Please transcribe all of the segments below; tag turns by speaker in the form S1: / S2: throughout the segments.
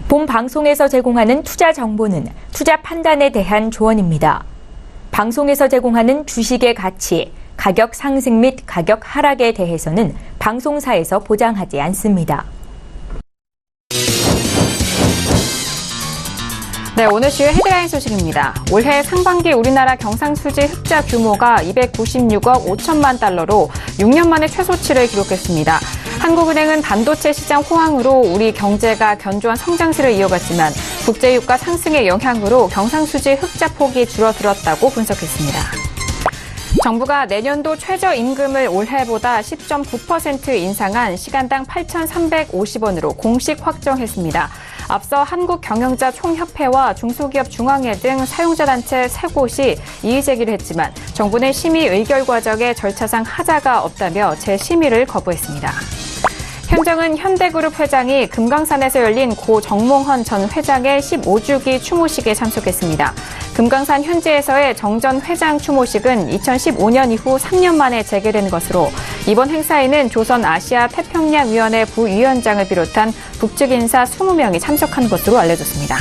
S1: 본 방송에서 제공하는 투자 정보는 투자 판단에 대한 조언입니다. 방송에서 제공하는 주식의 가치, 가격 상승 및 가격 하락에 대해서는 방송사에서 보장하지 않습니다.
S2: 네, 오늘 주요 헤드라인 소식입니다. 올해 상반기 우리나라 경상수지 흑자 규모가 296억 5천만 달러로 6년 만에 최소치를 기록했습니다. 한국은행은 반도체 시장 호황으로 우리 경제가 견조한 성장세를 이어갔지만 국제유가 상승의 영향으로 경상수지 흑자 폭이 줄어들었다고 분석했습니다. 정부가 내년도 최저임금을 올해보다 10.9% 인상한 시간당 8,350원으로 공식 확정했습니다. 앞서 한국경영자총협회와 중소기업중앙회 등 사용자단체 3곳이 이의 제기를 했지만 정부는 심의 의결 과정에 절차상 하자가 없다며 재심의를 거부했습니다. 현정은 현대그룹 회장이 금강산에서 열린 고 정몽헌 전 회장의 15주기 추모식에 참석했습니다. 금강산 현지에서의 정 전 회장 추모식은 2015년 이후 3년 만에 재개된 것으로 이번 행사에는 조선아시아태평양위원회 부위원장을 비롯한 북측 인사 20명이 참석한 것으로 알려졌습니다.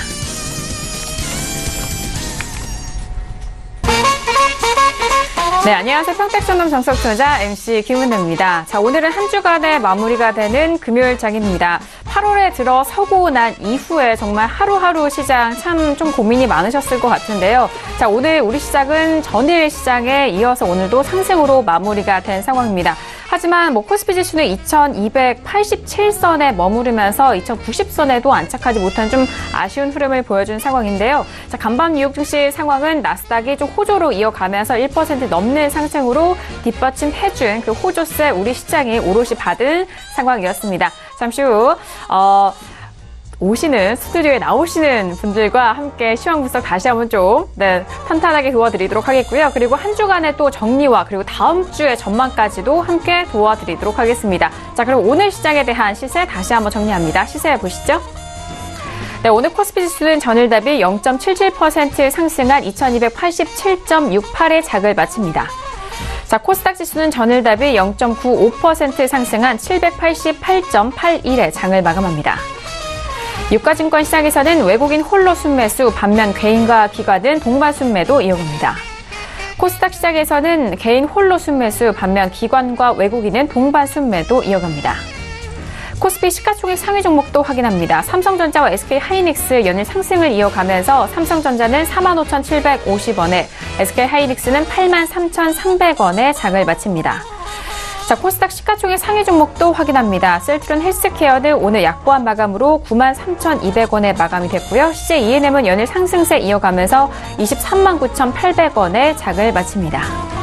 S2: 네, 안녕하세요. 평택전남 정석투자 MC 김은혜입니다. 자, 오늘은 한 주간의 마무리가 되는 금요일장입니다. 8월에 들어서고 난 이후에 정말 하루하루 시장 참 좀 고민이 많으셨을 것 같은데요. 자, 오늘 우리 시장은 전일 시장에 이어서 오늘도 상승으로 마무리가 된 상황입니다. 하지만 코스피 지수는 2287선에 머무르면서 2090선에도 안착하지 못한 좀 아쉬운 흐름을 보여준 상황인데요. 자, 간밤 뉴욕 증시 상황은 나스닥이 좀 호조로 이어가면서 1% 넘는 상승으로 뒷받침해준 그 호조세 우리 시장이 오롯이 받은 상황이었습니다. 잠시 후 스튜디오에 나오시는 분들과 함께 시황 분석 다시 한번 좀 탄탄하게 도와드리도록 하겠고요. 그리고 한 주간의 또 정리와 그리고 다음 주의 전망까지도 함께 도와드리도록 하겠습니다. 자, 그럼 오늘 시장에 대한 시세 다시 한번 정리합니다. 시세 보시죠. 네, 오늘 코스피 지수는 전일 대비 0.77% 상승한 2287.68의 장을 마칩니다. 자, 코스닥 지수는 전일 대비 0.95% 상승한 788.81의 장을 마감합니다. 유가증권 시장에서는 외국인 홀로 순매수, 반면 개인과 기관은 동반 순매도 이어갑니다. 코스닥 시장에서는 개인 홀로 순매수, 반면 기관과 외국인은 동반 순매도 이어갑니다. 코스피 시가총액 상위 종목도 확인합니다. 삼성전자와 SK하이닉스 연일 상승을 이어가면서 삼성전자는 45,750원에 SK하이닉스는 83,300원에 장을 마칩니다. 자, 코스닥 시가총액 상위 종목도 확인합니다. 셀트론 헬스케어는 오늘 약보한 마감으로 93,200원에 마감이 됐고요. CJ E&M은 연일 상승세 이어가면서 239,800원에 장을 마칩니다.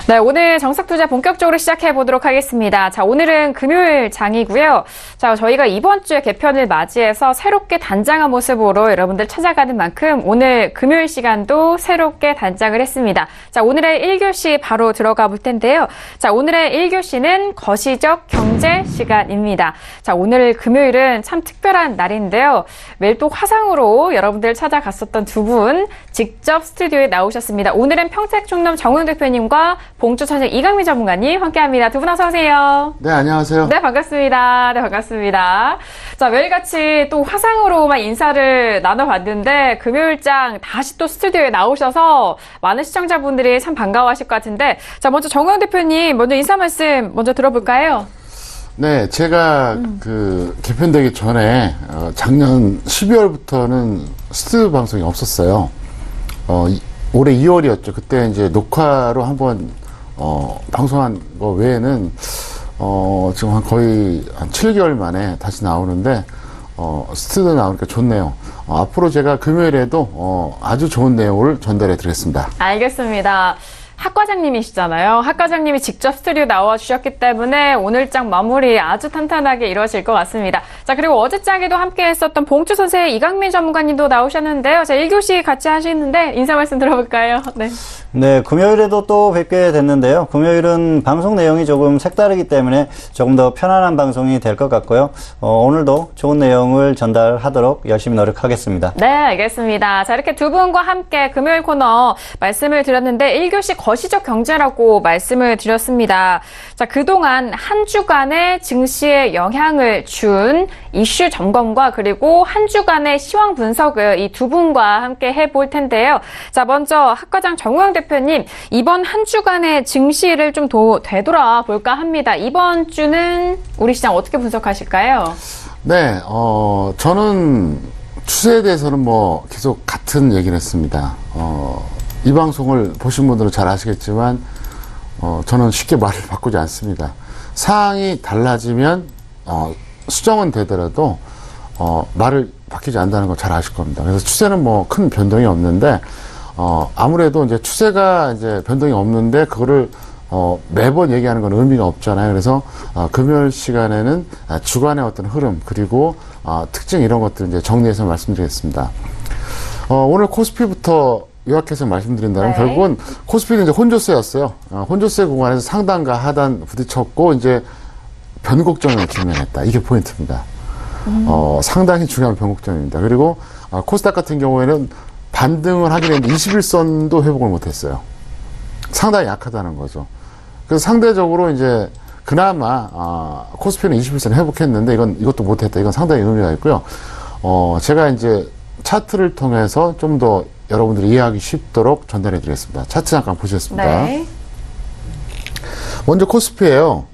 S2: 네, 오늘 정석투자 본격적으로 시작해 보도록 하겠습니다. 자, 오늘은 금요일 장이고요. 자, 저희가 이번 주에 개편을 맞이해서 새롭게 단장한 모습으로 여러분들 찾아가는 만큼 오늘 금요일 시간도 새롭게 단장을 했습니다. 자, 오늘의 1교시 바로 들어가 볼 텐데요. 자, 오늘의 1교시는 거시적 경제 시간입니다. 자, 오늘 금요일은 참 특별한 날인데요. 매일 또 화상으로 여러분들 찾아갔었던 두 분 직접 스튜디오에 나오셨습니다. 오늘은 평택중넘 정우영 대표님과 봉주천생 이강민 전문가님 함께합니다. 두 분 어서 오세요.
S3: 네, 안녕하세요.
S2: 네, 반갑습니다. 네, 반갑습니다. 자, 매일같이 또 화상으로만 인사를 나눠봤는데 금요일장 다시 또 스튜디오에 나오셔서 많은 시청자분들이 참 반가워하실 것 같은데, 자, 먼저 정우영 대표님 먼저 인사 말씀 먼저 들어볼까요?
S3: 네, 제가 개편되기 전에 작년 12월부터는 스튜디오 방송이 없었어요. 올해 2월이었죠. 그때 이제 녹화로 한번 방송한 거 외에는 지금 거의 한 7개월 만에 다시 나오는데 스튜디오에 나오니까 좋네요. 앞으로 제가 금요일에도 아주 좋은 내용을 전달해 드리겠습니다.
S2: 알겠습니다. 학과장님이시잖아요. 학과장님이 직접 스튜디오 나와주셨기 때문에 오늘장 마무리 아주 탄탄하게 이루어질 것 같습니다. 자, 그리고 어제장에도 함께 했었던 봉주 선생 이강민 전문가님도 나오셨는데요. 자, 1교시 같이 하시는데 인사 말씀 들어볼까요? 네.
S4: 네, 금요일에도 또 뵙게 됐는데요. 금요일은 방송 내용이 조금 색다르기 때문에 조금 더 편안한 방송이 될 것 같고요. 오늘도 좋은 내용을 전달하도록 열심히 노력하겠습니다.
S2: 네, 알겠습니다. 자, 이렇게 두 분과 함께 금요일 코너 말씀을 드렸는데 1교시 거시적 경제라고 말씀을 드렸습니다. 자, 그동안 한 주간의 증시에 영향을 준 이슈 점검과 그리고 한 주간의 시황 분석을 이 두 분과 함께 해볼 텐데요. 자, 먼저 학과장 정우영 대표님, 이번 한 주간의 증시를 좀 되돌아볼까 합니다. 이번 주는 우리 시장 어떻게 분석하실까요?
S3: 네, 저는 추세에 대해서는 뭐 계속 같은 얘기를 했습니다. 이 방송을 보신 분들은 잘 아시겠지만, 저는 쉽게 말을 바꾸지 않습니다. 상황이 달라지면, 수정은 되더라도, 말을 바뀌지 않는다는 걸 잘 아실 겁니다. 그래서 추세는 뭐 큰 변동이 없는데, 아무래도 이제 추세가 이제 변동이 없는데, 그거를 매번 얘기하는 건 의미가 없잖아요. 그래서 금요일 시간에는 주간의 어떤 흐름 그리고 특징 이런 것들 이제 정리해서 말씀드리겠습니다. 오늘 코스피부터 요약해서 말씀드린다면
S2: 네.
S3: 결국은 코스피는 이제 혼조세였어요. 혼조세 구간에서 상단과 하단 부딪혔고 이제 변곡점을 직면했다. 이게 포인트입니다. 상당히 중요한 변곡점입니다. 그리고 코스닥 같은 경우에는 반등을 하긴 했는데 21선도 회복을 못했어요. 상당히 약하다는 거죠. 그래서 상대적으로 이제 그나마 코스피는 21선 회복했는데 이것도 못했다. 이건 상당히 의미가 있고요. 제가 이제 차트를 통해서 좀 더 여러분들이 이해하기 쉽도록 전달해 드리겠습니다. 차트 잠깐 보시겠습니다.
S2: 네.
S3: 먼저 코스피예요.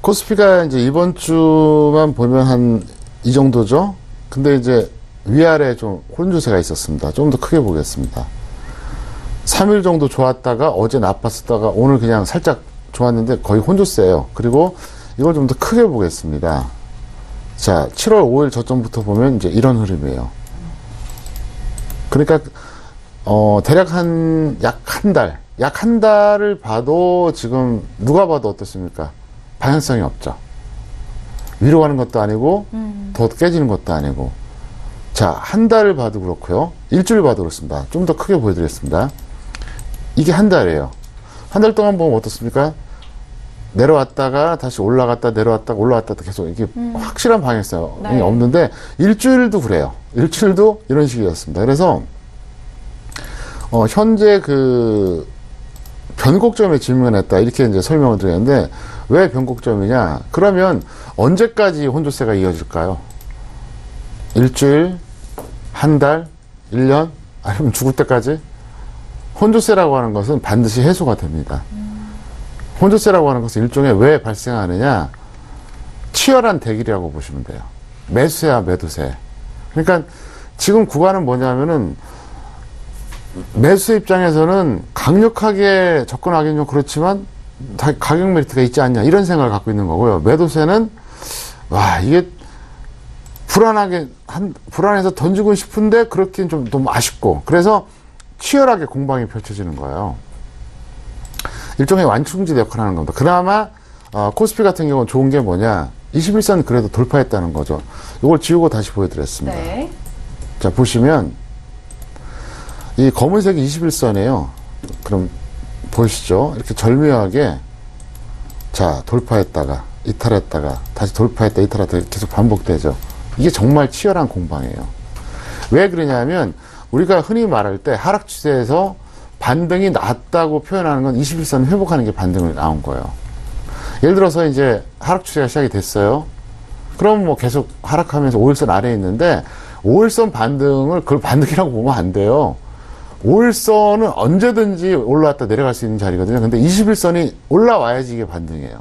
S3: 코스피가 이제 이번 주만 보면 한 이 정도죠. 근데 이제 위아래 좀 혼조세가 있었습니다. 좀 더 크게 보겠습니다. 3일 정도 좋았다가 어제 나빴었다가 오늘 그냥 살짝 좋았는데 거의 혼조세예요. 그리고 이걸 좀 더 크게 보겠습니다. 자, 7월 5일 저점부터 보면 이제 이런 흐름이에요. 그러니까 대략 약 한 달을 봐도 지금 누가 봐도 어떻습니까? 방향성이 없죠. 위로 가는 것도 아니고 더 깨지는 것도 아니고. 자, 한 달을 봐도 그렇고요. 일주일 봐도 그렇습니다. 좀 더 크게 보여드리겠습니다. 이게 한 달이에요. 한 달 동안 보면 어떻습니까? 내려왔다가 다시 올라갔다 내려왔다가 올라갔다 계속 이게 확실한 방향성이
S2: 네.
S3: 없는데 일주일도 그래요. 일주일도 이런 식이었습니다. 그래서 현재 그 변곡점에 직면했다 이렇게 이제 설명을 드렸는데 왜 변곡점이냐? 그러면 언제까지 혼조세가 이어질까요? 일주일, 한 달, 1년, 아니면 죽을 때까지? 혼조세라고 하는 것은 반드시 해소가 됩니다. 혼조세라고 하는 것은 일종의 왜 발생하느냐? 치열한 대결이라고 보시면 돼요. 매수세와 매도세. 그러니까 지금 구간은 뭐냐면은 매수 입장에서는 강력하게 접근하기는 좀 그렇지만 가격 메리트가 있지 않냐 이런 생각을 갖고 있는 거고요. 매도세는 와 이게 불안해서 던지고 싶은데 그렇긴 좀 너무 아쉽고 그래서 치열하게 공방이 펼쳐지는 거예요. 일종의 완충지대 역할을 하는 겁니다. 그나마 코스피 같은 경우는 좋은 게 뭐냐 21선 그래도 돌파했다는 거죠. 이걸 지우고 다시 보여드렸습니다.
S2: 네.
S3: 자 보시면 이 검은색이 21선이에요. 그럼 보이시죠? 이렇게 절묘하게 자 돌파했다가 이탈했다가 다시 돌파했다 이탈했다 계속 반복되죠. 이게 정말 치열한 공방이에요. 왜 그러냐면 우리가 흔히 말할 때 하락 추세에서 반등이 났다고 표현하는 건 21선 회복하는 게 반등이 나온 거예요. 예를 들어서 이제 하락 추세가 시작이 됐어요. 그럼 뭐 계속 하락하면서 5일선 아래에 있는데 5일선 반등을 그걸 반등이라고 보면 안 돼요. 5일선은 언제든지 올라왔다 내려갈 수 있는 자리거든요. 근데 21선이 올라와야지 이게 반등이에요.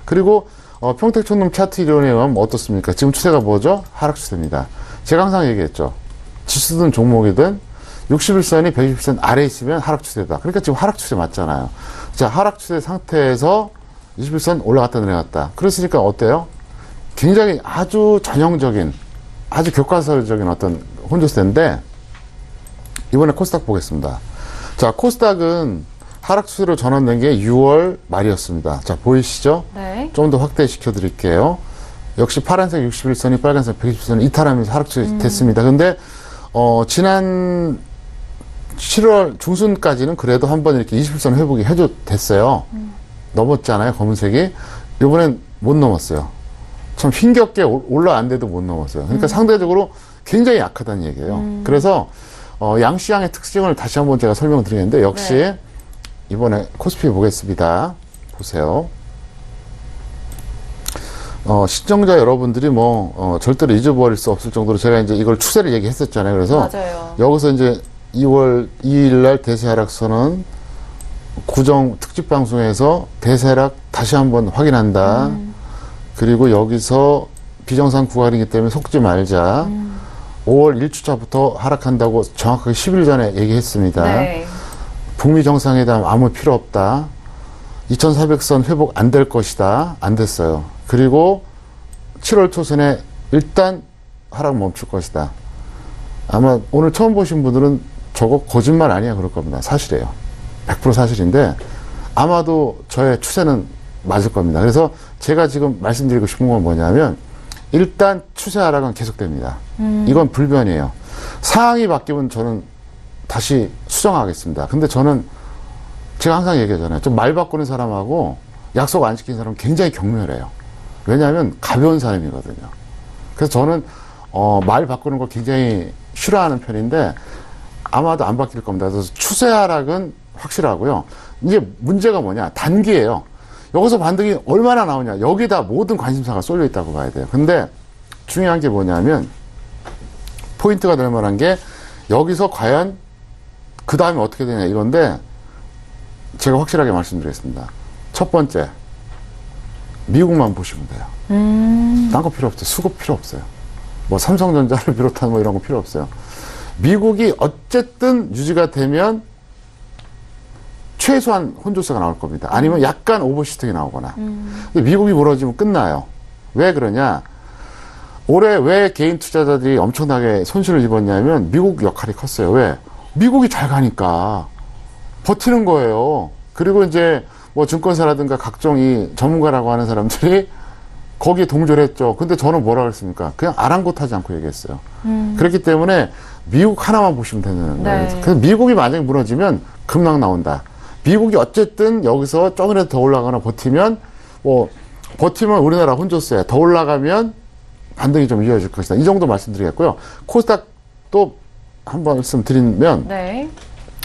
S3: 그리고 평택촌놈 차트 이론에 의하면 어떻습니까? 지금 추세가 뭐죠? 하락 추세입니다. 제가 항상 얘기했죠. 지수든 종목이든 61선이 120선 아래에 있으면 하락 추세다. 그러니까 지금 하락 추세 맞잖아요. 자, 하락 추세 상태에서 21선 올라갔다 내려갔다. 그랬으니까 어때요? 굉장히 아주 전형적인, 아주 교과서적인 어떤 혼조세인데 이번에 코스닥 보겠습니다. 자, 코스닥은 하락 추세로 전환된 게 6월 말이었습니다. 자, 보이시죠?
S2: 네.
S3: 좀 더 확대시켜 드릴게요. 역시 파란색 61선이 빨간색 120선이 이탈하면서 하락 추세 됐습니다. 근데 지난 7월 중순까지는 그래도 한번 이렇게 21선 회복이 됐어요. 넘었잖아요, 검은색이. 이번엔 못 넘었어요. 참 힘겹게 올라왔는데도 못 넘었어요. 그러니까 상대적으로 굉장히 약하다는 얘기예요. 그래서 양시장의 특징을 다시 한번 제가 설명드리겠는데 역시
S2: 네.
S3: 이번에 코스피 보겠습니다. 보세요. 시청자 여러분들이 절대로 잊어버릴 수 없을 정도로 제가 이제 이걸 추세를 얘기했었잖아요. 그래서
S2: 맞아요.
S3: 여기서 이제 2월 2일 날 대세 하락선은 구정 특집 방송에서 대세 하락 다시 한번 확인한다. 그리고 여기서 비정상 구간이기 때문에 속지 말자. 5월 1주차부터 하락한다고 정확하게 10일 전에 얘기했습니다.
S2: 네.
S3: 북미 정상회담 아무 필요 없다. 2400선 회복 안 될 것이다. 안 됐어요. 그리고 7월 초순에 일단 하락 멈출 것이다. 아마 오늘 처음 보신 분들은 저거 거짓말 아니야 그럴 겁니다. 사실이에요. 100% 사실인데 아마도 저의 추세는 맞을 겁니다. 그래서 제가 지금 말씀드리고 싶은 건 뭐냐면 일단 추세 하락은 계속됩니다. 이건 불변이에요. 상황이 바뀌면 저는 다시 수정하겠습니다. 근데 저는 제가 항상 얘기하잖아요. 좀 말 바꾸는 사람하고 약속 안 지키는 사람은 굉장히 경멸해요. 왜냐하면 가벼운 사람이거든요. 그래서 저는 말 바꾸는 걸 굉장히 싫어하는 편인데 아마도 안 바뀔 겁니다. 그래서 추세 하락은 확실하고요. 이제 문제가 뭐냐? 단기예요. 여기서 반등이 얼마나 나오냐? 여기다 모든 관심사가 쏠려 있다고 봐야 돼요. 근데 중요한 게 뭐냐면 포인트가 될 만한 게 여기서 과연 그 다음에 어떻게 되냐 이건데 제가 확실하게 말씀드리겠습니다. 첫 번째, 미국만 보시면 돼요. 딴 거 필요 없어요. 수급 필요 없어요. 뭐 삼성전자를 비롯한 뭐 이런 거 필요 없어요. 미국이 어쨌든 유지가 되면 최소한 혼조세가 나올 겁니다. 아니면 약간 오버슈팅이 나오거나. 근데 미국이 무너지면 끝나요. 왜 그러냐? 올해 왜 개인 투자자들이 엄청나게 손실을 입었냐면 미국 역할이 컸어요. 왜? 미국이 잘 가니까 버티는 거예요. 그리고 이제 뭐 증권사라든가 각종 이 전문가라고 하는 사람들이 거기에 동조를 했죠. 근데 저는 뭐라 그랬습니까? 그냥 아랑곳하지 않고 얘기했어요. 그렇기 때문에 미국 하나만 보시면 되는 거예요.
S2: 네.
S3: 그래서 미국이 만약에 무너지면 급락 나온다. 미국이 어쨌든 여기서 조금이라도 더 올라가거나 버티면 버티면 우리나라 혼조세 더 올라가면 반등이 좀 이어질 것이다. 이 정도 말씀드리겠고요. 코스닥 또 한 말씀 드리면
S2: 네.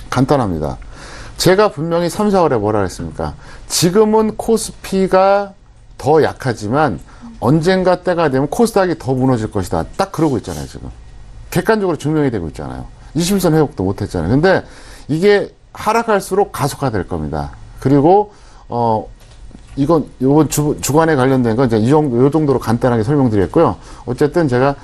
S3: 간단합니다. 제가 분명히 3, 4월에 뭐라 그랬습니까? 지금은 코스피가 더 약하지만 언젠가 때가 되면 코스닥이 더 무너질 것이다. 딱 그러고 있잖아요, 지금. 객관적으로 증명이 되고 있잖아요. 21선 회복도 못 했잖아요. 근데 이게 하락할수록 가속화될 겁니다. 그리고, 요번 주간에 관련된 건 이제 요 정도로 간단하게 설명드렸고요. 어쨌든 제가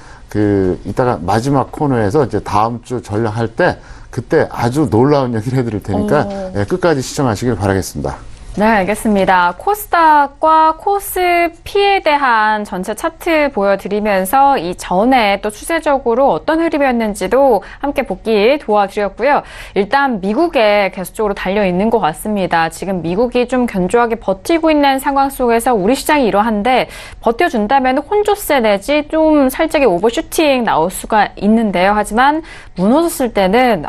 S3: 이따가 마지막 코너에서 이제 다음 주 전략할 때 그때 아주 놀라운 얘기를 해드릴 테니까 예, 끝까지 시청하시길 바라겠습니다.
S2: 네, 알겠습니다. 코스닥과 코스피에 대한 전체 차트 보여드리면서 이 전에 또 추세적으로 어떤 흐름이었는지도 함께 보기 도와드렸고요. 일단 미국에 계속적으로 달려있는 것 같습니다. 지금 미국이 좀 견조하게 버티고 있는 상황 속에서 우리 시장이 이러한데 버텨준다면 혼조세 내지 좀 살짝의 오버슈팅 나올 수가 있는데요. 하지만 무너졌을 때는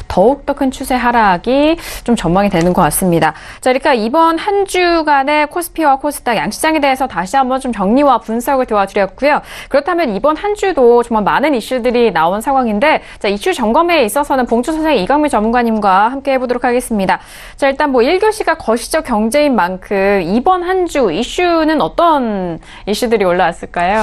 S2: 더욱더 큰 추세 하락이 좀 전망이 되는 것 같습니다. 자, 그러니까 이번 한 주간의 코스피와 코스닥 양시장에 대해서 다시 한번 좀 정리와 분석을 도와드렸고요. 그렇다면 이번 한 주도 정말 많은 이슈들이 나온 상황인데, 자, 이슈 점검에 있어서는 봉주 선생 이강미 전문가님과 함께 해보도록 하겠습니다. 자, 일단 1교시가 거시적 경제인 만큼 이번 한 주 이슈는 어떤 이슈들이 올라왔을까요?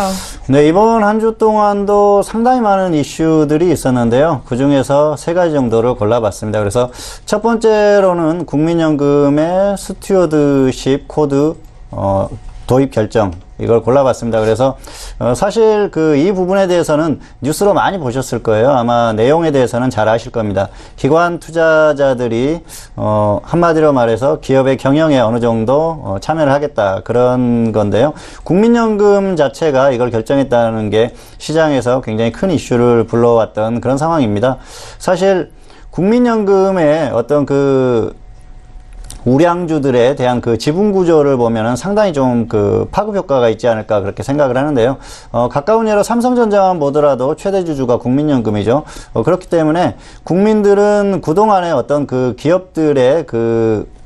S4: 네, 이번 한 주 동안도 상당히 많은 이슈들이 있었는데요. 그 중에서 세 가지 정도를 골라봤습니다. 그래서 첫 번째로는 국민연금의 스튜어드십 코드 도입 결정, 이걸 골라봤습니다. 그래서 사실 이 부분에 대해서는 뉴스로 많이 보셨을 거예요. 아마 내용에 대해서는 잘 아실 겁니다. 기관 투자자들이 한마디로 말해서 기업의 경영에 어느 정도 참여를 하겠다, 그런 건데요. 국민연금 자체가 이걸 결정했다는 게 시장에서 굉장히 큰 이슈를 불러왔던 그런 상황입니다. 사실 국민연금의 어떤 우량주들에 대한 지분 구조를 보면은 상당히 좀 파급 효과가 있지 않을까, 그렇게 생각을 하는데요. 가까운 예로 삼성전자만 보더라도 최대 주주가 국민연금이죠. 그렇기 때문에 국민들은 그동안에 어떤 기업들의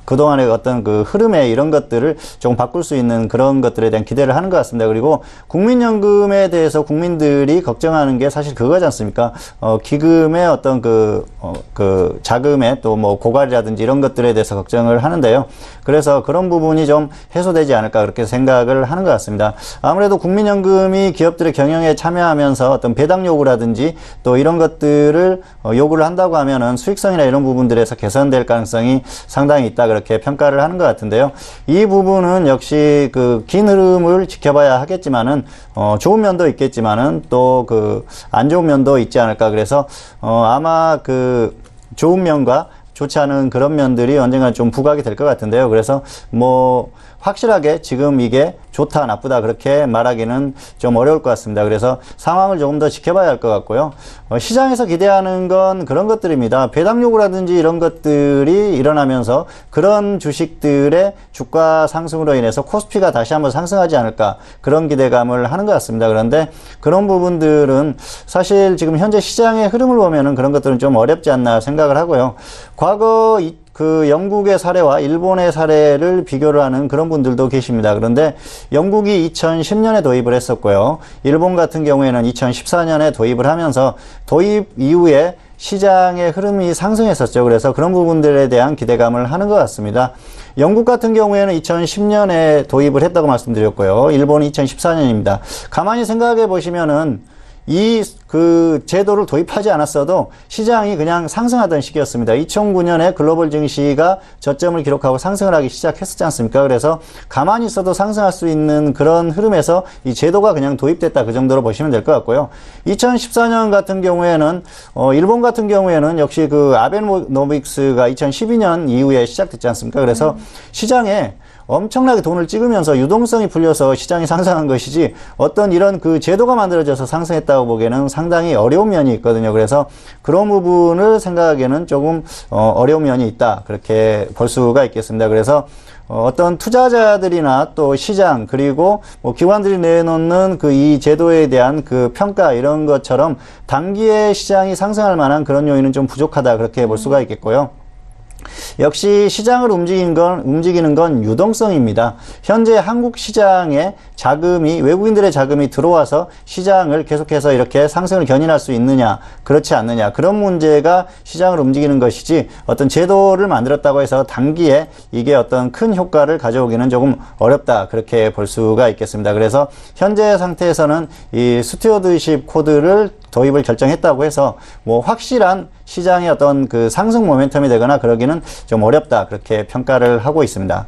S4: 그동안의 어떤 그 흐름의 이런 것들을 조금 바꿀 수 있는 그런 것들에 대한 기대를 하는 것 같습니다. 그리고 국민연금에 대해서 국민들이 걱정하는 게 사실 그거지 않습니까? 기금의 어떤 그 자금의 또 뭐 고갈이라든지 이런 것들에 대해서 걱정을 하는데요. 그래서 그런 부분이 좀 해소되지 않을까 그렇게 생각을 하는 것 같습니다. 아무래도 국민연금이 기업들의 경영에 참여하면서 어떤 배당 요구라든지 또 이런 것들을 요구를 한다고 하면은 수익성이나 이런 부분들에서 개선될 가능성이 상당히 있다 그렇게 평가를 하는 것 같은데요. 이 부분은 역시 그 긴 흐름을 지켜봐야 하겠지만은 좋은 면도 있겠지만은 또 그 안 좋은 면도 있지 않을까. 그래서 아마 그 좋은 면과 좋지 않은 그런 면들이 언젠가 좀 부각이 될 것 같은데요. 그래서 뭐 확실하게 지금 이게 좋다 나쁘다 그렇게 말하기는 좀 어려울 것 같습니다. 그래서 상황을 조금 더 지켜봐야 할 것 같고요. 시장에서 기대하는 건 그런 것들입니다. 배당 요구라든지 이런 것들이 일어나면서 그런 주식들의 주가 상승으로 인해서 코스피가 다시 한번 상승하지 않을까 그런 기대감을 하는 것 같습니다. 그런데 그런 부분들은 사실 지금 현재 시장의 흐름을 보면은 그런 것들은 좀 어렵지 않나 생각을 하고요. 과거 그 영국의 사례와 일본의 사례를 비교를 하는 그런 분들도 계십니다. 그런데 영국이 2010년에 도입을 했었고요. 일본 같은 경우에는 2014년에 도입을 하면서 도입 이후에 시장의 흐름이 상승했었죠. 그래서 그런 부분들에 대한 기대감을 하는 것 같습니다. 영국 같은 경우에는 2010년에 도입을 했다고 말씀드렸고요. 일본은 2014년입니다. 가만히 생각해 보시면은 그 제도를 도입하지 않았어도 시장이 그냥 상승하던 시기였습니다. 2009년에 글로벌 증시가 저점을 기록하고 상승을 하기 시작했었지 않습니까? 그래서 가만히 있어도 상승할 수 있는 그런 흐름에서 이 제도가 그냥 도입됐다 그 정도로 보시면 될 것 같고요. 2014년 같은 경우에는 일본 같은 경우에는 역시 그 아베노믹스가 2012년 이후에 시작됐지 않습니까? 그래서 시장에 엄청나게 돈을 찍으면서 유동성이 풀려서 시장이 상승한 것이지 어떤 이런 그 제도가 만들어져서 상승했다고 보기에는 상당히 어려운 면이 있거든요. 그래서 그런 부분을 생각하기에는 조금 어려운 면이 있다 그렇게 볼 수가 있겠습니다. 그래서 어떤 투자자들이나 또 시장 그리고 뭐 기관들이 내놓는 그 이 제도에 대한 그 평가 이런 것처럼 단기에 시장이 상승할 만한 그런 요인은 좀 부족하다 그렇게 볼 수가 있겠고요. 역시 시장을 움직이는 건 유동성입니다. 현재 한국 시장에 자금이 외국인들의 자금이 들어와서 시장을 계속해서 이렇게 상승을 견인할 수 있느냐 그렇지 않느냐 그런 문제가 시장을 움직이는 것이지 어떤 제도를 만들었다고 해서 단기에 이게 어떤 큰 효과를 가져오기는 조금 어렵다 그렇게 볼 수가 있겠습니다. 그래서 현재 상태에서는 이 스튜어드십 코드를 도입을 결정했다고 해서 뭐 확실한 시장의 어떤 그 상승 모멘텀이 되거나 그러기는 좀 어렵다 그렇게 평가를 하고 있습니다.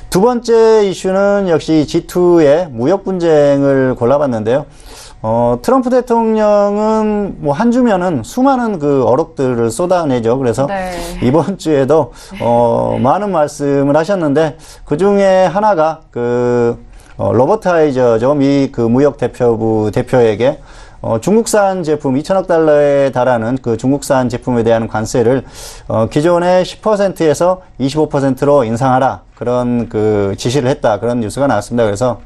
S4: 두 번째 이슈는 역시 G2의 무역 분쟁을 골라봤는데요. 트럼프 대통령은 뭐 한 주면은 수많은 그 어록들을 쏟아내죠. 그래서
S2: 네.
S4: 이번 주에도 많은 말씀을 하셨는데 그 중에 하나가 그 로버트 하이저죠. 미 그 무역 대표부 대표에게 중국산 제품 2천억 달러에 달하는 그 중국산 제품에 대한 관세를 기존의 10%에서 25%로 인상하라 그런 그 지시를 했다 그런 뉴스가 나왔습니다. 그래서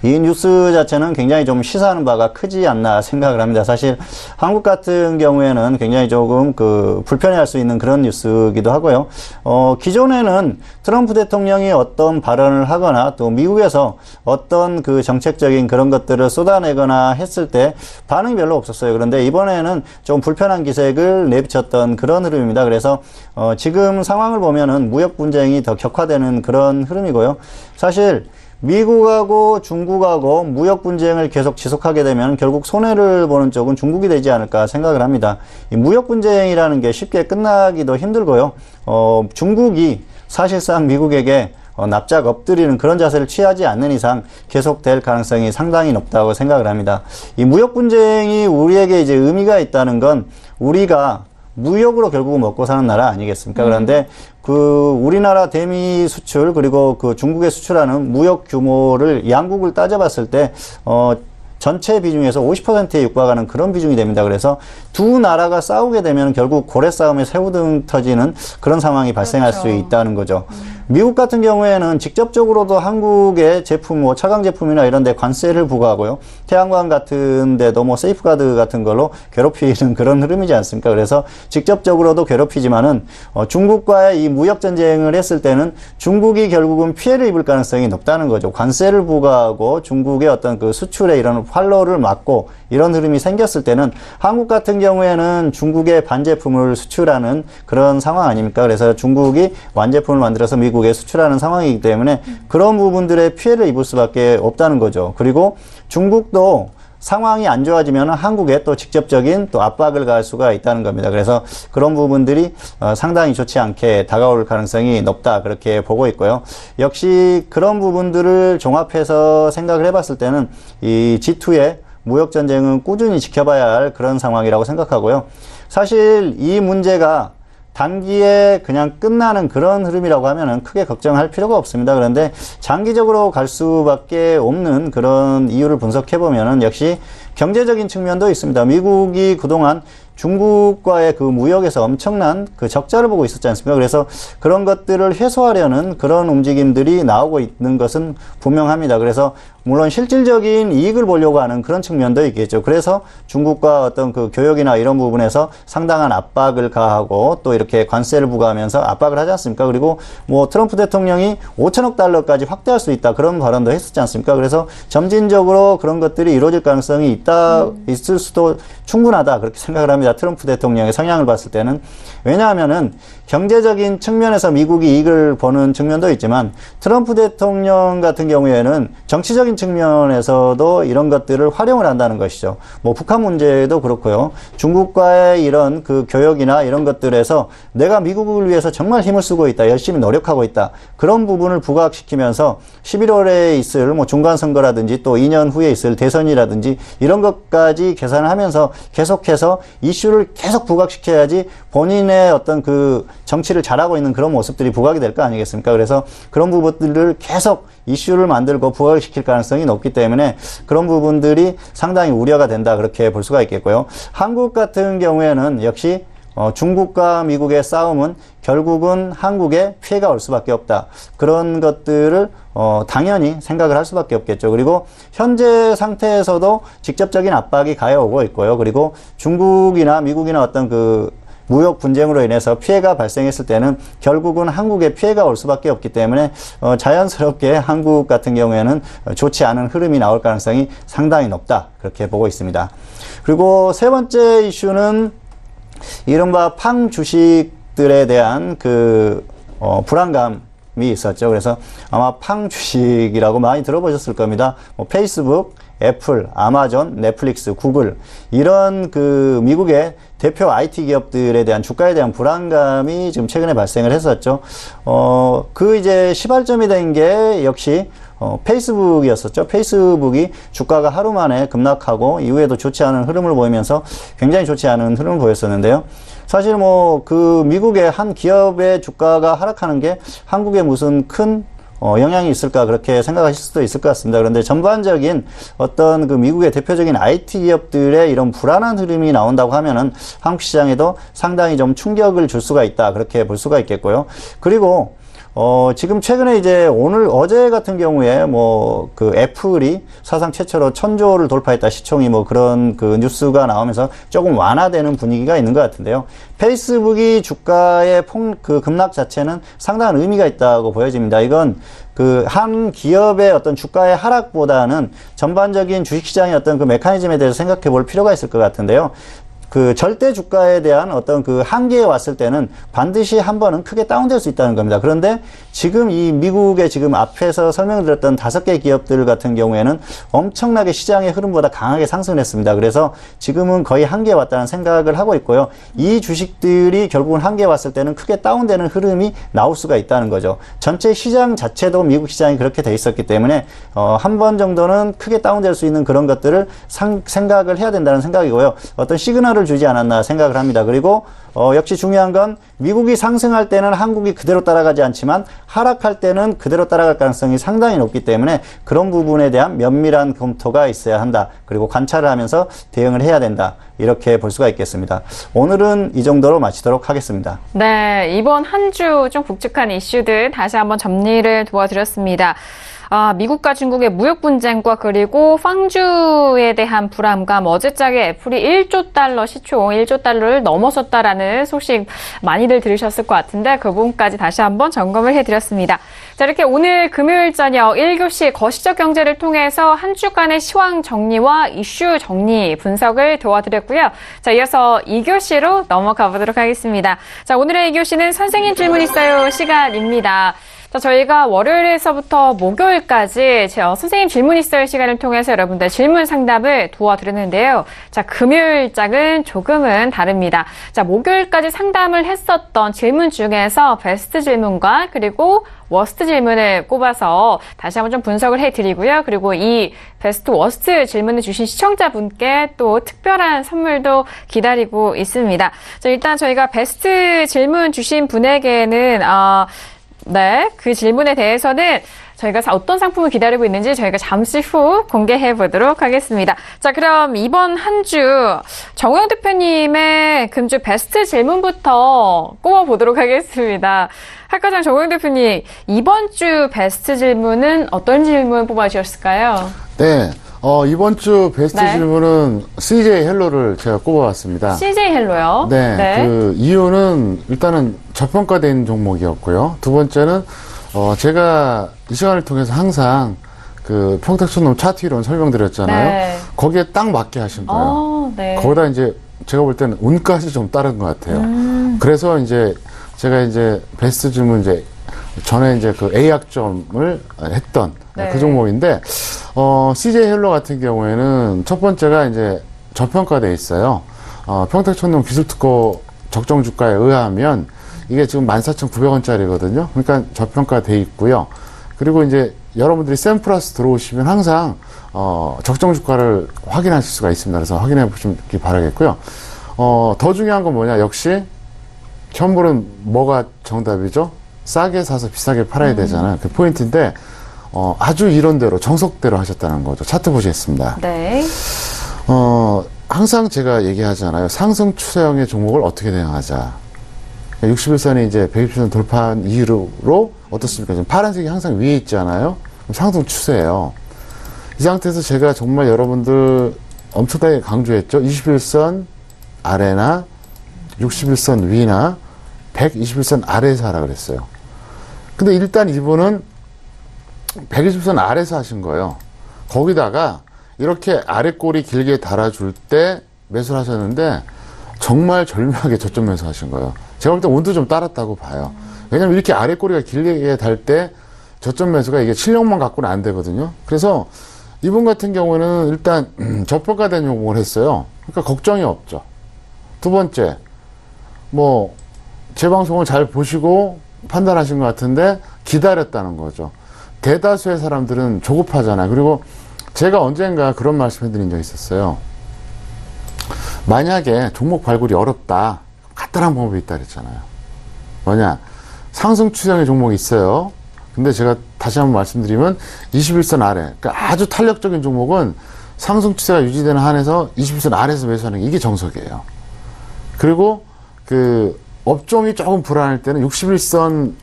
S4: 이 뉴스 자체는 굉장히 좀 시사하는 바가 크지 않나 생각을 합니다. 사실 한국 같은 경우에는 굉장히 조금 그 불편해할 수 있는 그런 뉴스이기도 하고요. 기존에는 트럼프 대통령이 어떤 발언을 하거나 또 미국에서 어떤 그 정책적인 그런 것들을 쏟아내거나 했을 때 반응이 별로 없었어요. 그런데 이번에는 좀 불편한 기색을 내비쳤던 그런 흐름입니다. 그래서 지금 상황을 보면은 무역 분쟁이 더 격화되는 그런 흐름이고요. 사실 미국하고 중국하고 무역 분쟁을 계속 지속하게 되면 결국 손해를 보는 쪽은 중국이 되지 않을까 생각을 합니다. 이 무역 분쟁이라는 게 쉽게 끝나기도 힘들고요. 중국이 사실상 미국에게 납작 엎드리는 그런 자세를 취하지 않는 이상 계속될 가능성이 상당히 높다고 생각을 합니다. 이 무역 분쟁이 우리에게 이제 의미가 있다는 건 우리가 무역으로 결국은 먹고 사는 나라 아니겠습니까? 그런데 그 우리나라 대미 수출 그리고 그 중국에 수출하는 무역 규모를 양국을 따져봤을 때 전체 비중에서 50%에 육박하는 그런 비중이 됩니다. 그래서 두 나라가 싸우게 되면 결국 고래 싸움에 새우등 터지는 그런 상황이 발생할 수 있다는 거죠. 미국 같은 경우에는 직접적으로도 한국의 제품, 뭐 차강 제품이나 이런 데 관세를 부과하고요. 태양광 같은 데도 뭐 세이프가드 같은 걸로 괴롭히는 그런 흐름이지 않습니까? 그래서 직접적으로도 괴롭히지만은 중국과의 이 무역 전쟁을 했을 때는 중국이 결국은 피해를 입을 가능성이 높다는 거죠. 관세를 부과하고 중국의 어떤 그 수출에 이런 활로를 막고 이런 흐름이 생겼을 때는 한국 같은 경우에는 중국의 반제품을 수출하는 그런 상황 아닙니까? 그래서 중국이 완제품을 만들어서 미국에 수출하는 상황이기 때문에 그런 부분들의 피해를 입을 수밖에 없다는 거죠. 그리고 중국도 상황이 안 좋아지면 한국에 또 직접적인 또 압박을 가할 수가 있다는 겁니다. 그래서 그런 부분들이 상당히 좋지 않게 다가올 가능성이 높다, 그렇게 보고 있고요. 역시 그런 부분들을 종합해서 생각을 해봤을 때는 이 G2의 무역전쟁은 꾸준히 지켜봐야 할 그런 상황이라고 생각하고요. 사실 이 문제가 단기에 그냥 끝나는 그런 흐름이라고 하면은 크게 걱정할 필요가 없습니다. 그런데 장기적으로 갈 수밖에 없는 그런 이유를 분석해보면은 역시 경제적인 측면도 있습니다. 미국이 그동안 중국과의 그 무역에서 엄청난 그 적자를 보고 있었지 않습니까? 그래서 그런 것들을 해소하려는 그런 움직임들이 나오고 있는 것은 분명합니다. 그래서 물론 실질적인 이익을 보려고 하는 그런 측면도 있겠죠. 그래서 중국과 어떤 그 교역이나 이런 부분에서 상당한 압박을 가하고 또 이렇게 관세를 부과하면서 압박을 하지 않습니까? 그리고 뭐 트럼프 대통령이 5천억 달러까지 확대할 수 있다, 그런 발언도 했었지 않습니까? 그래서 점진적으로 그런 것들이 이루어질 가능성이 있을 수도 충분하다, 그렇게 생각을 합니다. 트럼프 대통령의 성향을 봤을 때는. 왜냐하면은 경제적인 측면에서 미국이 이익을 보는 측면도 있지만 트럼프 대통령 같은 경우에는 정치적인 측면에서도 이런 것들을 활용을 한다는 것이죠. 뭐 북한 문제도 그렇고요. 중국과의 이런 그 교역이나 이런 것들에서 내가 미국을 위해서 정말 힘을 쓰고 있다, 열심히 노력하고 있다, 그런 부분을 부각시키면서 11월에 있을 뭐 중간선거라든지 또 2년 후에 있을 대선이라든지 이런 것까지 계산을 하면서 계속해서 이슈를 계속 부각시켜야지 본인의 어떤 그 정치를 잘하고 있는 그런 모습들이 부각이 될 거 아니겠습니까? 그래서 그런 부분들을 계속 이슈를 만들고 부각시킬 가능성이 높기 때문에 그런 부분들이 상당히 우려가 된다, 그렇게 볼 수가 있겠고요. 한국 같은 경우에는 역시 중국과 미국의 싸움은 결국은 한국에 피해가 올 수밖에 없다, 그런 것들을 당연히 생각을 할 수밖에 없겠죠. 그리고 현재 상태에서도 직접적인 압박이 가해오고 있고요. 그리고 중국이나 미국이나 어떤 그 무역 분쟁으로 인해서 피해가 발생했을 때는 결국은 한국에 피해가 올 수밖에 없기 때문에 자연스럽게 한국 같은 경우에는 좋지 않은 흐름이 나올 가능성이 상당히 높다, 그렇게 보고 있습니다. 그리고 세 번째 이슈는 이른바 팡 주식들에 대한 그 불안감이 있었죠. 그래서 아마 팡 주식이라고 많이 들어보셨을 겁니다. 뭐 페이스북, 애플, 아마존, 넷플릭스, 구글, 이런 그 미국의 대표 IT 기업들에 대한 주가에 대한 불안감이 지금 최근에 발생을 했었죠. 그 이제 시발점이 된 게 역시 페이스북이었었죠. 페이스북이 주가가 하루 만에 급락하고 이후에도 좋지 않은 흐름을 보이면서 굉장히 좋지 않은 흐름을 보였었는데요. 사실 뭐 그 미국의 한 기업의 주가가 하락하는 게 한국에 무슨 큰 영향이 있을까, 그렇게 생각하실 수도 있을 것 같습니다. 그런데 전반적인 어떤 그 미국의 대표적인 IT 기업들의 이런 불안한 흐름이 나온다고 하면은 한국 시장에도 상당히 좀 충격을 줄 수가 있다, 그렇게 볼 수가 있겠고요. 그리고 지금 최근에 이제 어제 같은 경우에 뭐 그 애플이 사상 최초로 1000조를 돌파했다, 시총이, 뭐 그런 그 뉴스가 나오면서 조금 완화되는 분위기가 있는 것 같은데요. 페이스북이 주가의 그 급락 자체는 상당한 의미가 있다고 보여집니다. 이건 그 한 기업의 어떤 주가의 하락보다는 전반적인 주식시장의 어떤 그 메커니즘에 대해서 생각해 볼 필요가 있을 것 같은데요. 그 절대 주가에 대한 어떤 그 한계에 왔을 때는 반드시 한 번은 크게 다운될 수 있다는 겁니다. 그런데 지금 이 미국의 지금 앞에서 설명드렸던 5개 기업들 같은 경우에는 엄청나게 시장의 흐름보다 강하게 상승을 했습니다. 그래서 지금은 거의 한계에 왔다는 생각을 하고 있고요. 이 주식들이 결국은 한계에 왔을 때는 크게 다운되는 흐름이 나올 수가 있다는 거죠. 전체 시장 자체도 미국 시장이 그렇게 돼 있었기 때문에 한 번 정도는 크게 다운될 수 있는 그런 것들을 생각을 해야 된다는 생각이고요. 어떤 시그널을 주지 않았나 생각을 합니다. 그리고 역시 중요한 건 미국이 상승할 때는 한국이 그대로 따라가지 않지만 하락할 때는 그대로 따라갈 가능성이 상당히 높기 때문에 그런 부분에 대한 면밀한 검토가 있어야 한다. 그리고 관찰을 하면서 대응을 해야 된다. 이렇게 볼 수가 있겠습니다. 오늘은 이 정도로 마치도록 하겠습니다.
S2: 네, 이번 한 주 좀 굵직한 이슈들 다시 한번 정리를 도와드렸습니다. 미국과 중국의 무역 분쟁과 그리고 황주에 대한 불안감, 어제짝에 애플이 1조 달러 시총 1조 달러를 넘어섰다라는 소식 많이들 들으셨을 것 같은데 그 부분까지 다시 한번 점검을 해드렸습니다. 자, 이렇게 오늘 금요일 저녁 1교시 거시적 경제를 통해서 한 주간의 시황 정리와 이슈 정리 분석을 도와드렸고요. 자, 이어서 2교시로 넘어가 보도록 하겠습니다. 자, 오늘의 2교시는 선생님 질문 있어요 시간입니다. 자, 저희가 월요일에서부터 목요일까지 선생님 질문 있어요 시간을 통해서 여러분들 질문 상담을 도와드렸는데요. 자, 금요일 짝은 조금은 다릅니다. 자, 목요일까지 상담을 했었던 질문 중에서 베스트 질문과 그리고 워스트 질문을 꼽아서 다시 한번 좀 분석을 해드리고요. 그리고 이 베스트 워스트 질문을 주신 시청자분께 또 특별한 선물도 기다리고 있습니다. 자, 일단 저희가 베스트 질문 주신 분에게는 네, 그 질문에 대해서는 저희가 어떤 상품을 기다리고 있는지 저희가 잠시 후 공개해 보도록 하겠습니다. 자, 그럼 이번 한 주 정우영 대표님의 금주 베스트 질문부터 꼽아보도록 하겠습니다. 학과장 정우영 대표님, 이번 주 베스트 질문은 어떤 질문 뽑아주셨을까요?
S3: 네. 이번 주 베스트
S2: 네.
S3: 질문은 CJ 헬로를 제가 꼽아왔습니다.
S2: CJ 헬로요?
S3: 네. 그 이유는 일단은 저평가된 종목이었고요. 두 번째는 제가 이 시간을 통해서 항상 그 평택촌놈 차트 이론 설명드렸잖아요.
S2: 네.
S3: 거기에 딱 맞게 하신 거예요.
S2: 네.
S3: 거기다 이제 제가 볼 때는 운까지 좀 따른 것 같아요. 그래서 이제 제가 이제 베스트 질문 이제 전에 이제 그 A학점을 했던
S2: 네.
S3: 그 종목인데, CJ 헬로 같은 경우에는 첫 번째가 이제 저평가돼 있어요. 평택촌놈 기술특허 적정 주가에 의하면 이게 지금 14,900원짜리거든요. 그러니까 저평가돼 있고요. 그리고 이제 여러분들이 샘플러스 들어오시면 항상, 적정 주가를 확인하실 수가 있습니다. 그래서 확인해 보시기 바라겠고요. 더 중요한 건 뭐냐. 역시, 현물은 뭐가 정답이죠? 싸게 사서 비싸게 팔아야 되잖아요. 그 포인트인데, 아주 이론대로, 정석대로 하셨다는 거죠. 차트 보시겠습니다.
S2: 네.
S3: 항상 제가 얘기하잖아요. 상승 추세형의 종목을 어떻게 대응하자. 61선이 이제 120선 돌파한 이후로 어떻습니까? 지금 파란색이 항상 위에 있잖아요. 상승 추세예요. 이 상태에서 제가 정말 여러분들 엄청나게 강조했죠. 21선 아래나 61선 위나 121선 아래에서 하라 그랬어요. 근데 일단 이분은 120선 아래에서 하신 거예요. 거기다가 이렇게 아래 꼬리 길게 달아줄 때 매수를 하셨는데 정말 절묘하게 저점 매수 하신 거예요. 제가 볼 때 운도 좀 따랐다고 봐요. 왜냐면 이렇게 아래 꼬리가 길게 달 때 저점 매수가 이게 실력만 갖고는 안 되거든요. 그래서 이분 같은 경우는 일단 저평가된 종목을 했어요. 그러니까 걱정이 없죠. 두 번째, 뭐 제 방송을 잘 보시고 판단하신 것 같은데 기다렸다는 거죠. 대다수의 사람들은 조급하잖아요. 그리고 제가 언젠가 그런 말씀 해드린 적이 있었어요. 만약에 종목 발굴이 어렵다, 간단한 방법이 있다 그랬잖아요. 뭐냐, 상승 추세형의 종목이 있어요. 근데 제가 다시 한번 말씀드리면 21선 아래, 그러니까 아주 탄력적인 종목은 상승 추세가 유지되는 한에서 21선 아래에서 매수하는 게 이게 정석이에요. 그리고 그 업종이 조금 불안할 때는 61선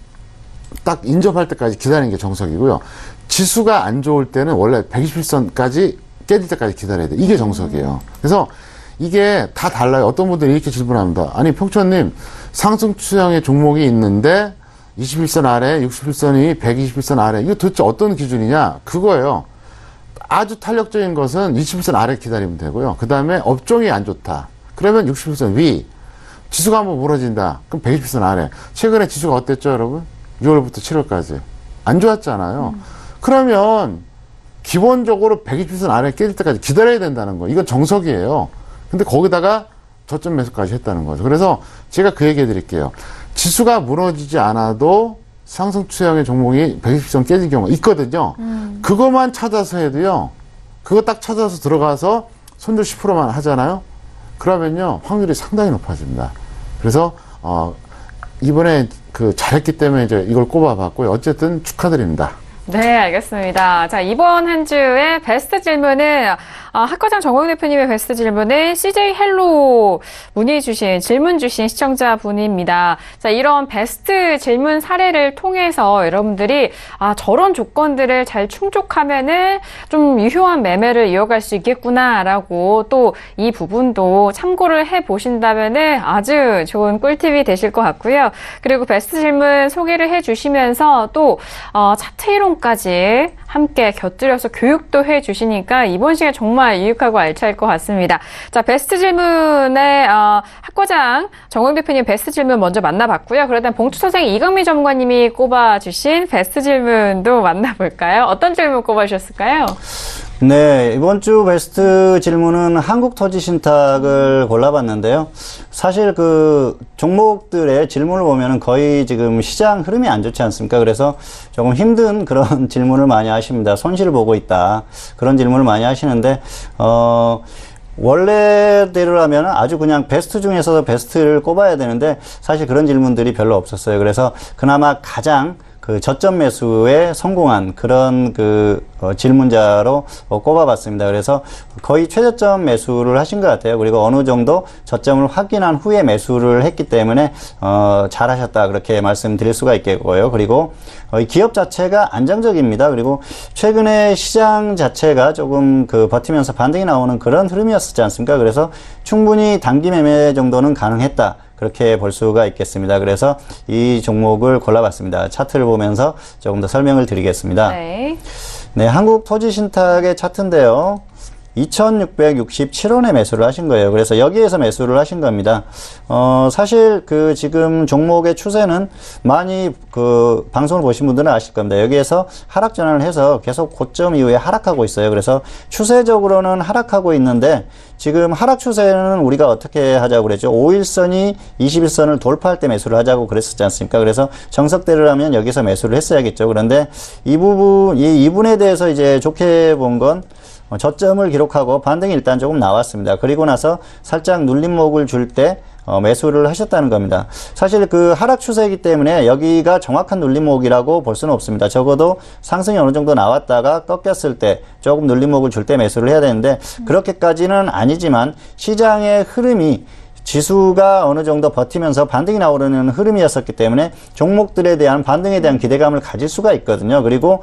S3: 딱 인접할 때까지 기다리는 게 정석이고요. 지수가 안 좋을 때는 원래 121선까지 깨질 때까지 기다려야 돼. 이게 정석이에요. 그래서 이게 다 달라요. 어떤 분들이 이렇게 질문합니다. 아니, 평촌님, 상승 추세형의 종목이 있는데 21선 아래, 61선이 121선 아래. 이거 도대체 어떤 기준이냐? 그거예요. 아주 탄력적인 것은 21선 아래 기다리면 되고요. 그 다음에 업종이 안 좋다. 그러면 61선 위. 지수가 한번 무너진다. 그럼 120선 아래. 최근에 지수가 어땠죠, 여러분? 6월부터 7월까지. 안 좋았잖아요. 그러면 기본적으로 120선 아래 깨질 때까지 기다려야 된다는 거예요. 이건 정석이에요. 근데 거기다가 저점 매수까지 했다는 거죠. 그래서 제가 그 얘기 해드릴게요. 지수가 무너지지 않아도 상승 추세형의 종목이 120선 깨진 경우가 있거든요. 그것만 찾아서 해도요. 그거 딱 찾아서 들어가서 손절 10%만 하잖아요. 그러면요, 확률이 상당히 높아집니다. 그래서, 이번에 잘했기 때문에 이제 이걸 꼽아봤고요. 어쨌든 축하드립니다.
S2: 네, 알겠습니다. 자, 이번 한 주의 베스트 질문은, 학과장 정호영 대표님의 베스트 질문은 CJ 헬로 질문 주신 시청자분입니다. 자, 이런 베스트 질문 사례를 통해서 여러분들이, 저런 조건들을 잘 충족하면은 좀 유효한 매매를 이어갈 수 있겠구나라고 또 이 부분도 참고를 해 보신다면은 아주 좋은 꿀팁이 되실 것 같고요. 그리고 베스트 질문 소개를 해 주시면서 또, 차트 이론까지 함께 곁들여서 교육도 해 주시니까 이번 시간 정말 유익하고 알차일 것 같습니다. 자, 베스트 질문의 학과장 정호영 대표님 베스트 질문 먼저 만나봤고요. 그러다 봉투 선생 이강민 전문가님이 꼽아주신 베스트 질문도 만나볼까요? 어떤 질문 꼽아주셨을까요?
S4: 네, 이번 주 베스트 질문은 한국토지신탁을 골라봤는데요. 사실 종목들의 질문을 보면은 거의 지금 시장 흐름이 안 좋지 않습니까? 그래서 조금 힘든 그런 질문을 많이 하십니다. 손실을 보고 있다. 그런 질문을 많이 하시는데, 원래대로라면 아주 그냥 베스트 중에서도 베스트를 꼽아야 되는데, 사실 그런 질문들이 별로 없었어요. 그래서 그나마 가장 저점 매수에 성공한 그런 질문자로 꼽아봤습니다. 그래서 거의 최저점 매수를 하신 것 같아요. 그리고 어느 정도 저점을 확인한 후에 매수를 했기 때문에 잘하셨다 그렇게 말씀드릴 수가 있겠고요. 그리고 이 기업 자체가 안정적입니다. 그리고 최근에 시장 자체가 조금 버티면서 반등이 나오는 그런 흐름이었지 않습니까? 그래서 충분히 단기 매매 정도는 가능했다. 그렇게 볼 수가 있겠습니다. 그래서 이 종목을 골라봤습니다. 차트를 보면서 조금 더 설명을 드리겠습니다.
S2: 네.
S4: 네, 한국토지신탁의 차트인데요. 2,667원에 매수를 하신 거예요. 그래서 여기에서 매수를 하신 겁니다. 사실 지금 종목의 추세는 많이 방송을 보신 분들은 아실 겁니다. 여기에서 하락 전환을 해서 계속 고점 이후에 하락하고 있어요. 그래서 추세적으로는 하락하고 있는데 지금 하락 추세는 우리가 어떻게 하자고 그랬죠? 5일선이 21선을 돌파할 때 매수를 하자고 그랬었지 않습니까? 그래서 정석대로라면 여기서 매수를 했어야겠죠. 그런데 이 부분에 대해서 이제 좋게 본 건 저점을 기록하고 반등이 일단 조금 나왔습니다. 그리고 나서 살짝 눌림목을 줄 때 매수를 하셨다는 겁니다. 사실 하락 추세이기 때문에 여기가 정확한 눌림목이라고 볼 수는 없습니다. 적어도 상승이 어느 정도 나왔다가 꺾였을 때 조금 눌림목을 줄 때 매수를 해야 되는데 그렇게까지는 아니지만 시장의 흐름이 지수가 어느 정도 버티면서 반등이 나오려는 흐름이었었기 때문에 종목들에 대한 반등에 대한 기대감을 가질 수가 있거든요. 그리고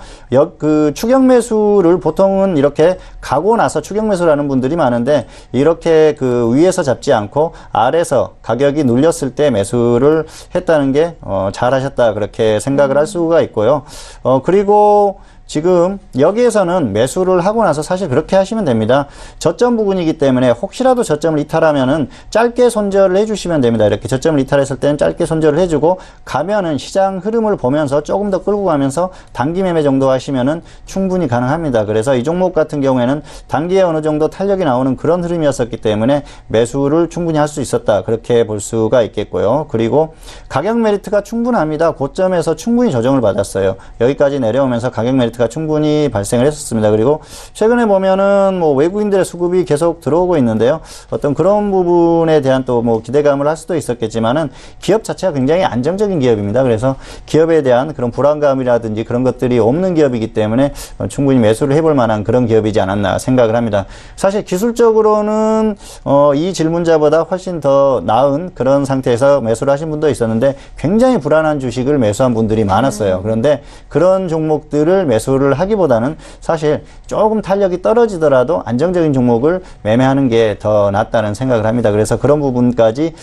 S4: 추격 매수를 보통은 이렇게 가고 나서 추격 매수라는 분들이 많은데 이렇게 위에서 잡지 않고 아래에서 가격이 눌렸을 때 매수를 했다는 게 잘하셨다 그렇게 생각을 할 수가 있고요. 그리고 지금 여기에서는 매수를 하고 나서 사실 그렇게 하시면 됩니다. 저점 부분이기 때문에 혹시라도 저점을 이탈하면은 짧게 손절을 해주시면 됩니다. 이렇게 저점을 이탈했을 때는 짧게 손절을 해주고 가면은 시장 흐름을 보면서 조금 더 끌고 가면서 단기 매매 정도 하시면은 충분히 가능합니다. 그래서 이 종목 같은 경우에는 단기에 어느 정도 탄력이 나오는 그런 흐름이었었기 때문에 매수를 충분히 할 수 있었다. 그렇게 볼 수가 있겠고요. 그리고 가격 메리트가 충분합니다. 고점에서 충분히 조정을 받았어요. 여기까지 내려오면서 가격 메리트 가 충분히 발생을 했었습니다. 그리고 최근에 보면은 외국인들의 수급이 계속 들어오고 있는데요. 어떤 그런 부분에 대한 또 기대감을 할 수도 있었겠지만은 기업 자체가 굉장히 안정적인 기업입니다. 그래서 기업에 대한 그런 불안감이라든지 그런 것들이 없는 기업이기 때문에 충분히 매수를 해볼 만한 그런 기업이지 않았나 생각을 합니다. 사실 기술적으로는 이 질문자보다 훨씬 더 나은 그런 상태에서 매수를 하신 분도 있었는데 굉장히 불안한 주식을 매수한 분들이 많았어요. 그런데 그런 종목들을 매수를 하기보다는 사실 조금 탄력이 떨어지더라도 안정적인 종목을 매매하는 게 더 낫다는 생각을 합니다. 그래서 그런 부분까지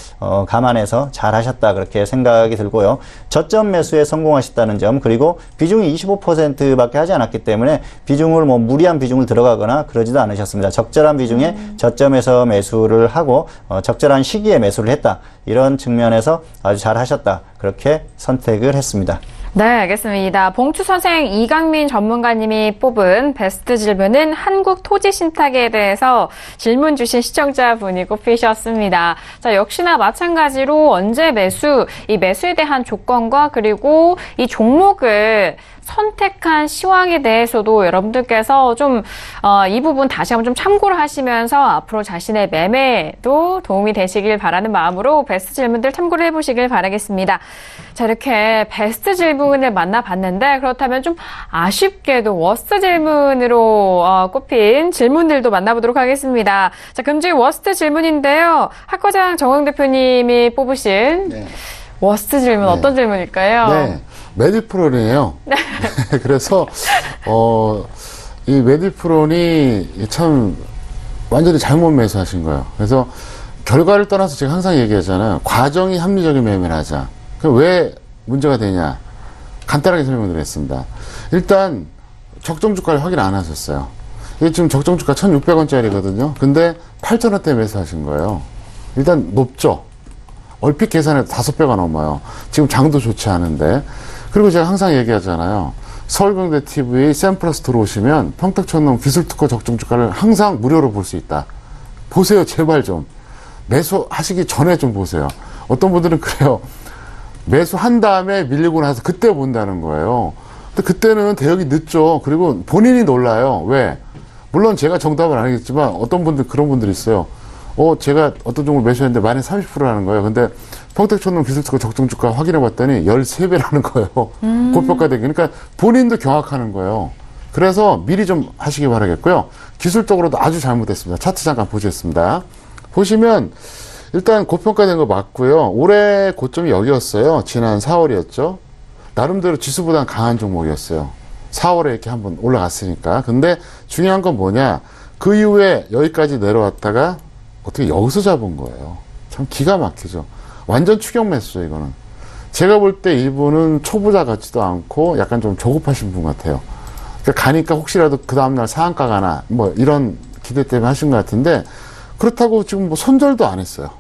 S4: 감안해서 잘 하셨다 그렇게 생각이 들고요. 저점 매수에 성공하셨다는 점 그리고 비중이 25%밖에 하지 않았기 때문에 비중을 무리한 비중을 들어가거나 그러지도 않으셨습니다. 적절한 비중에 저점에서 매수를 하고 적절한 시기에 매수를 했다. 이런 측면에서 아주 잘 하셨다. 그렇게 선택을 했습니다.
S2: 네, 알겠습니다. 봉투 선생 이강민 전문가님이 뽑은 베스트 질문은 한국 토지 신탁에 대해서 질문 주신 시청자분이 꼽히셨습니다. 자, 역시나 마찬가지로 언제 매수, 이 매수에 대한 조건과 그리고 이 종목을 선택한 시황에 대해서도 여러분들께서 좀 이 부분 다시 한번 좀 참고를 하시면서 앞으로 자신의 매매도 도움이 되시길 바라는 마음으로 베스트 질문들 참고를 해보시길 바라겠습니다. 자, 이렇게 베스트 질문을 만나봤는데 그렇다면 좀 아쉽게도 워스트 질문으로 꼽힌 질문들도 만나보도록 하겠습니다. 자, 금주의 워스트 질문인데요. 학과장 정호영 대표님이 뽑으신
S3: 네.
S2: 워스트 질문
S3: 네.
S2: 어떤 질문일까요?
S3: 네. 메디프론이에요. 네. 그래서, 이 메디프론이 참 완전히 잘못 매수하신 거예요. 그래서 결과를 떠나서 제가 항상 얘기하잖아요. 과정이 합리적인 매매를 하자. 그럼 왜 문제가 되냐? 간단하게 설명드리겠습니다. 일단, 적정 주가를 확인 안 하셨어요. 이게 지금 적정 주가 1,600원짜리거든요. 근데 8,000원대 매수하신 거예요. 일단 높죠? 얼핏 계산해도 5배가 넘어요. 지금 장도 좋지 않은데. 그리고 제가 항상 얘기하잖아요. 서울경제 TV 샘플러스 들어오시면 평택촌놈 기술특허 적정 주가를 항상 무료로 볼 수 있다. 보세요, 제발 좀. 매수하시기 전에 좀 보세요. 어떤 분들은 그래요. 매수한 다음에 밀리고 나서 그때 본다는 거예요. 근데 그때는 대역이 늦죠. 그리고 본인이 놀라요. 왜? 물론 제가 정답은 아니겠지만 어떤 분들 그런 분들이 있어요. 제가 어떤 종목을 매수했는데 마이너스 30%라는 거예요. 근데 평택촌놈 기술특허 적정 주가 확인해 봤더니 13배라는 거예요. 고평가되기. 그러니까 본인도 경악하는 거예요. 그래서 미리 좀 하시기 바라겠고요. 기술적으로도 아주 잘못됐습니다. 차트 잠깐 보겠습니다. 보시면 일단 고평가된 거 맞고요. 올해 고점이 여기였어요. 지난 4월이었죠. 나름대로 지수보다는 강한 종목이었어요. 4월에 이렇게 한번 올라갔으니까. 근데 중요한 건 뭐냐. 그 이후에 여기까지 내려왔다가 어떻게 여기서 잡은 거예요. 참 기가 막히죠. 완전 추격 매수죠, 이거는. 제가 볼 때 이분은 초보자 같지도 않고 약간 좀 조급하신 분 같아요. 그러니까 가니까 혹시라도 그 다음날 상한가 가나, 뭐 이런 기대 때문에 하신 것 같은데, 그렇다고 지금 뭐 손절도 안 했어요.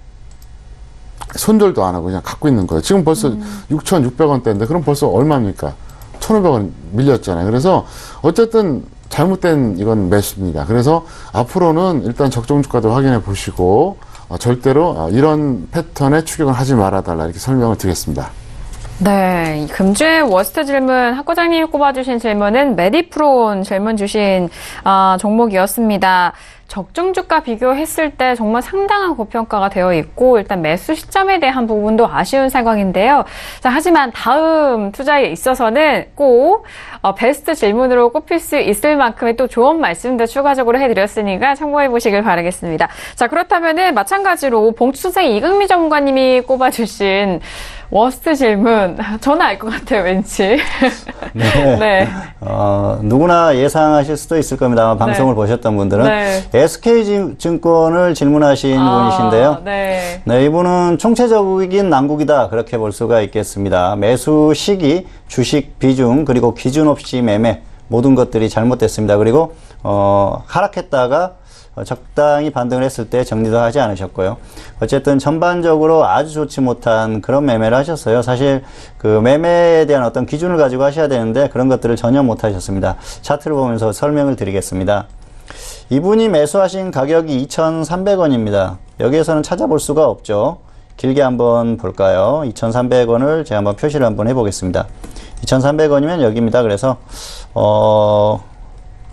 S3: 손절도 안 하고 그냥 갖고 있는 거예요. 지금 벌써 6,600원대인데, 그럼 벌써 얼마입니까? 1,500원 밀렸잖아요. 그래서 어쨌든 잘못된 이건 매수입니다. 그래서 앞으로는 일단 적정 주가도 확인해 보시고 절대로 이런 패턴의 추격을 하지 말아달라 이렇게 설명을 드리겠습니다.
S2: 네, 금주의 워스트 질문 학과장님이 꼽아주신 질문은 메디프론 질문 주신 종목이었습니다. 적정 주가 비교했을 때 정말 상당한 고평가가 되어 있고 일단 매수 시점에 대한 부분도 아쉬운 상황인데요. 자, 하지만 다음 투자에 있어서는 꼭 베스트 질문으로 꼽힐 수 있을 만큼의 또 좋은 말씀도 추가적으로 해드렸으니까 참고해 보시길 바라겠습니다. 자, 그렇다면은 마찬가지로 봉투선생 이강미 전문가님이 꼽아주신 워스트 질문 저는 알 것 같아요, 왠지.
S4: 네.
S2: 네.
S4: 누구나 예상하실 수도 있을 겁니다. 아마 방송을 보셨던 분들은.
S2: 네.
S4: SK증권을 질문하신 분이신데요.
S2: 네.
S4: 네, 이분은 총체적인 난국이다. 그렇게 볼 수가 있겠습니다. 매수 시기, 주식 비중, 그리고 기준 없이 매매, 모든 것들이 잘못됐습니다. 그리고, 하락했다가 적당히 반등을 했을 때 정리도 하지 않으셨고요. 어쨌든 전반적으로 아주 좋지 못한 그런 매매를 하셨어요. 사실 그 매매에 대한 어떤 기준을 가지고 하셔야 되는데 그런 것들을 전혀 못 하셨습니다. 차트를 보면서 설명을 드리겠습니다. 이분이 매수하신 가격이 2,300원입니다. 여기에서는 찾아볼 수가 없죠. 길게 한번 볼까요? 2,300원을 제가 한번 표시를 한번 해보겠습니다. 2,300원이면 여기입니다. 그래서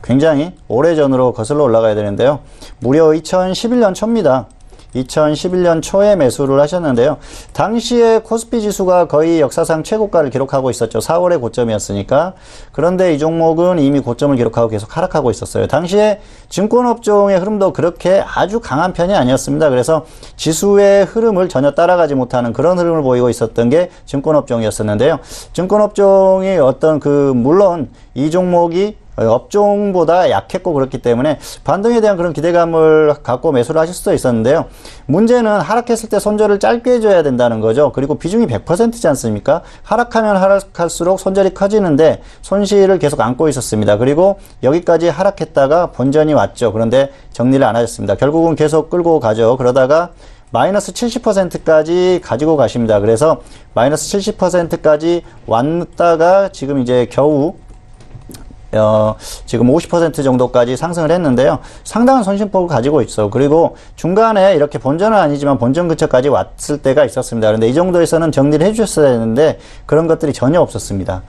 S4: 굉장히 오래전으로 거슬러 올라가야 되는데요. 무려 2011년 초입니다. 2011년 초에 매수를 하셨는데요. 당시에 코스피 지수가 거의 역사상 최고가를 기록하고 있었죠. 4월에 고점이었으니까. 그런데 이 종목은 이미 고점을 기록하고 계속 하락하고 있었어요. 당시에 증권업종의 흐름도 그렇게 아주 강한 편이 아니었습니다. 그래서 지수의 흐름을 전혀 따라가지 못하는 그런 흐름을 보이고 있었던 게 증권업종이었었는데요. 증권업종이 물론 이 종목이 업종보다 약했고 그렇기 때문에 반등에 대한 그런 기대감을 갖고 매수를 하실 수도 있었는데요. 문제는 하락했을 때 손절을 짧게 해줘야 된다는 거죠. 그리고 비중이 100%지 않습니까? 하락하면 하락할수록 손절이 커지는데 손실을 계속 안고 있었습니다. 그리고 여기까지 하락했다가 본전이 왔죠. 그런데 정리를 안 하셨습니다. 결국은 계속 끌고 가죠. 그러다가 마이너스 70%까지 가지고 가십니다. 그래서 마이너스 70%까지 왔다가 지금 이제 겨우 지금 50% 정도까지 상승을 했는데요. 상당한 손실폭을 가지고 있어. 그리고 중간에 이렇게 본전은 아니지만 본전 근처까지 왔을 때가 있었습니다. 그런데 이 정도에서는 정리를 해주셨어야 했는데 그런 것들이 전혀 없었습니다.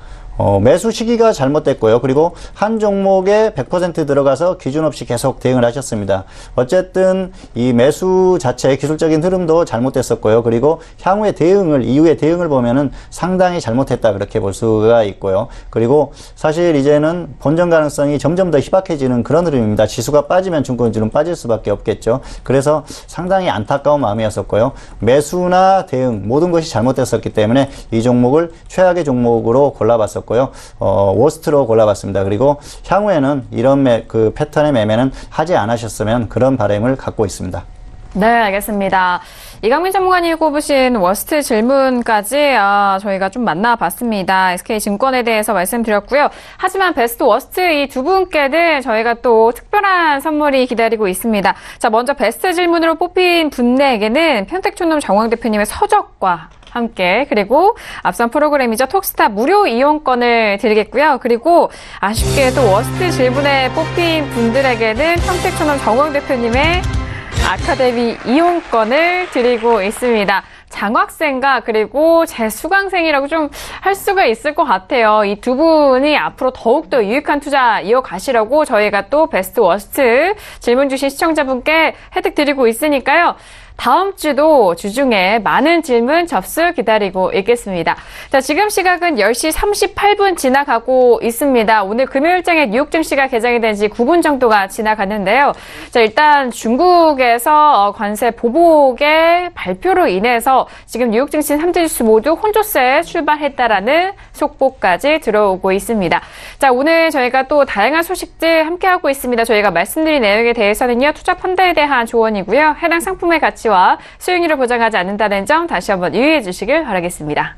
S4: 매수 시기가 잘못됐고요. 그리고 한 종목에 100% 들어가서 기준 없이 계속 대응을 하셨습니다. 어쨌든 이 매수 자체의 기술적인 흐름도 잘못됐었고요. 그리고 향후의 이후의 대응을 보면은 상당히 잘못했다 그렇게 볼 수가 있고요. 그리고 사실 이제는 본전 가능성이 점점 더 희박해지는 그런 흐름입니다. 지수가 빠지면 증권주는 빠질 수밖에 없겠죠. 그래서 상당히 안타까운 마음이었었고요. 매수나 대응 모든 것이 잘못됐었기 때문에 이 종목을 최악의 종목으로 골라봤었고요. 워스트로 골라봤습니다. 그리고 향후에는 이런 패턴의 매매는 하지 않으셨으면 그런 바람을 갖고 있습니다.
S2: 네, 알겠습니다. 이강민 전문가님이 꼽으신 워스트 질문까지 저희가 좀 만나봤습니다. SK증권에 대해서 말씀드렸고요. 하지만 베스트 워스트 이 두 분께는 저희가 또 특별한 선물이 기다리고 있습니다. 자, 먼저 베스트 질문으로 뽑힌 분에게는 평택촌놈 정황 대표님의 서적과 함께 그리고 앞선 프로그램이죠. 톡스타 무료 이용권을 드리겠고요. 그리고 아쉽게도 워스트 질문에 뽑힌 분들에게는 평택촌놈 정황 대표님의 아카데미 이용권을 드리고 있습니다. 장학생과 그리고 재수강생이라고 좀 할 수가 있을 것 같아요. 이 두 분이 앞으로 더욱더 유익한 투자 이어가시라고 저희가 또 베스트 워스트 질문 주신 시청자분께 혜택 드리고 있으니까요. 다음 주도 주중에 많은 질문 접수 기다리고 있겠습니다. 자, 지금 시각은 10시 38분 지나가고 있습니다. 오늘 금요일장에 뉴욕 증시가 개장이 된 지 9분 정도가 지나갔는데요. 자, 일단 중국에서 관세 보복의 발표로 인해서 지금 뉴욕 증시 3대 지수 모두 혼조세에 출발했다라는 속보까지 들어오고 있습니다. 자, 오늘 저희가 또 다양한 소식들 함께하고 있습니다. 저희가 말씀드린 내용에 대해서는요, 투자 펀드에 대한 조언이고요. 해당 상품의 가치와 수익률을 보장하지 않는다는 점 다시 한번 유의해 주시길 바라겠습니다.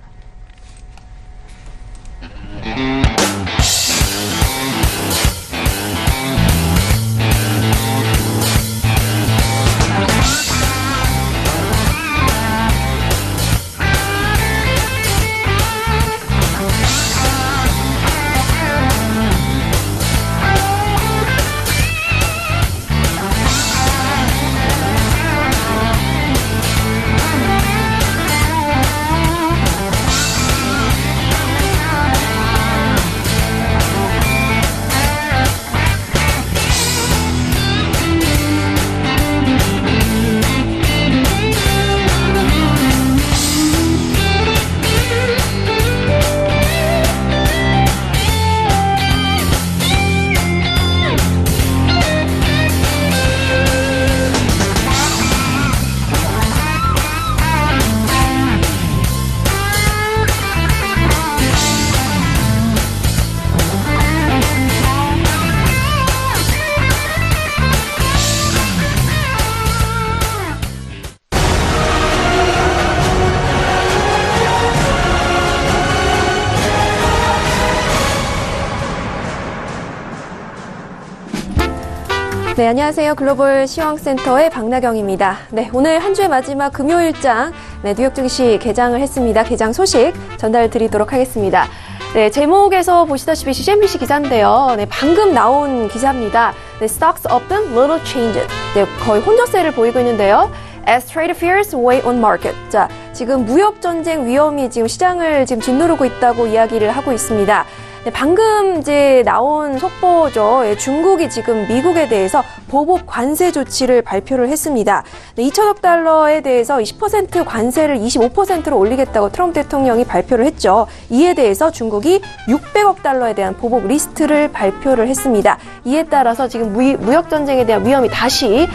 S5: 네, 안녕하세요. 글로벌 시황센터의 박나경입니다. 네, 오늘 한 주의 마지막 금요일장 뉴욕 증시 개장을 했습니다. 개장 소식 전달드리도록 하겠습니다. 네, 제목에서 보시다시피 CNBC 기사인데요. 네, 방금 나온 기사입니다. 네, Stocks up them, little changes. 네, 거의 혼조세를 보이고 있는데요. As trade fears weigh on market. 자, 지금 무역 전쟁 위험이 지금 시장을 지금 짓누르고 있다고 이야기를 하고 있습니다. 네, 방금 이제 나온 속보죠. 예, 중국이 지금 미국에 대해서 보복 관세 조치를 발표를 했습니다. 네, 2천억 달러에 대해서 10% 관세를 25%로 올리겠다고 트럼프 대통령이 발표를 했죠. 이에 대해서 중국이 600억 달러에 대한 보복 리스트를 발표를 했습니다. 이에 따라서 지금 무역 전쟁에 대한 위험이 다시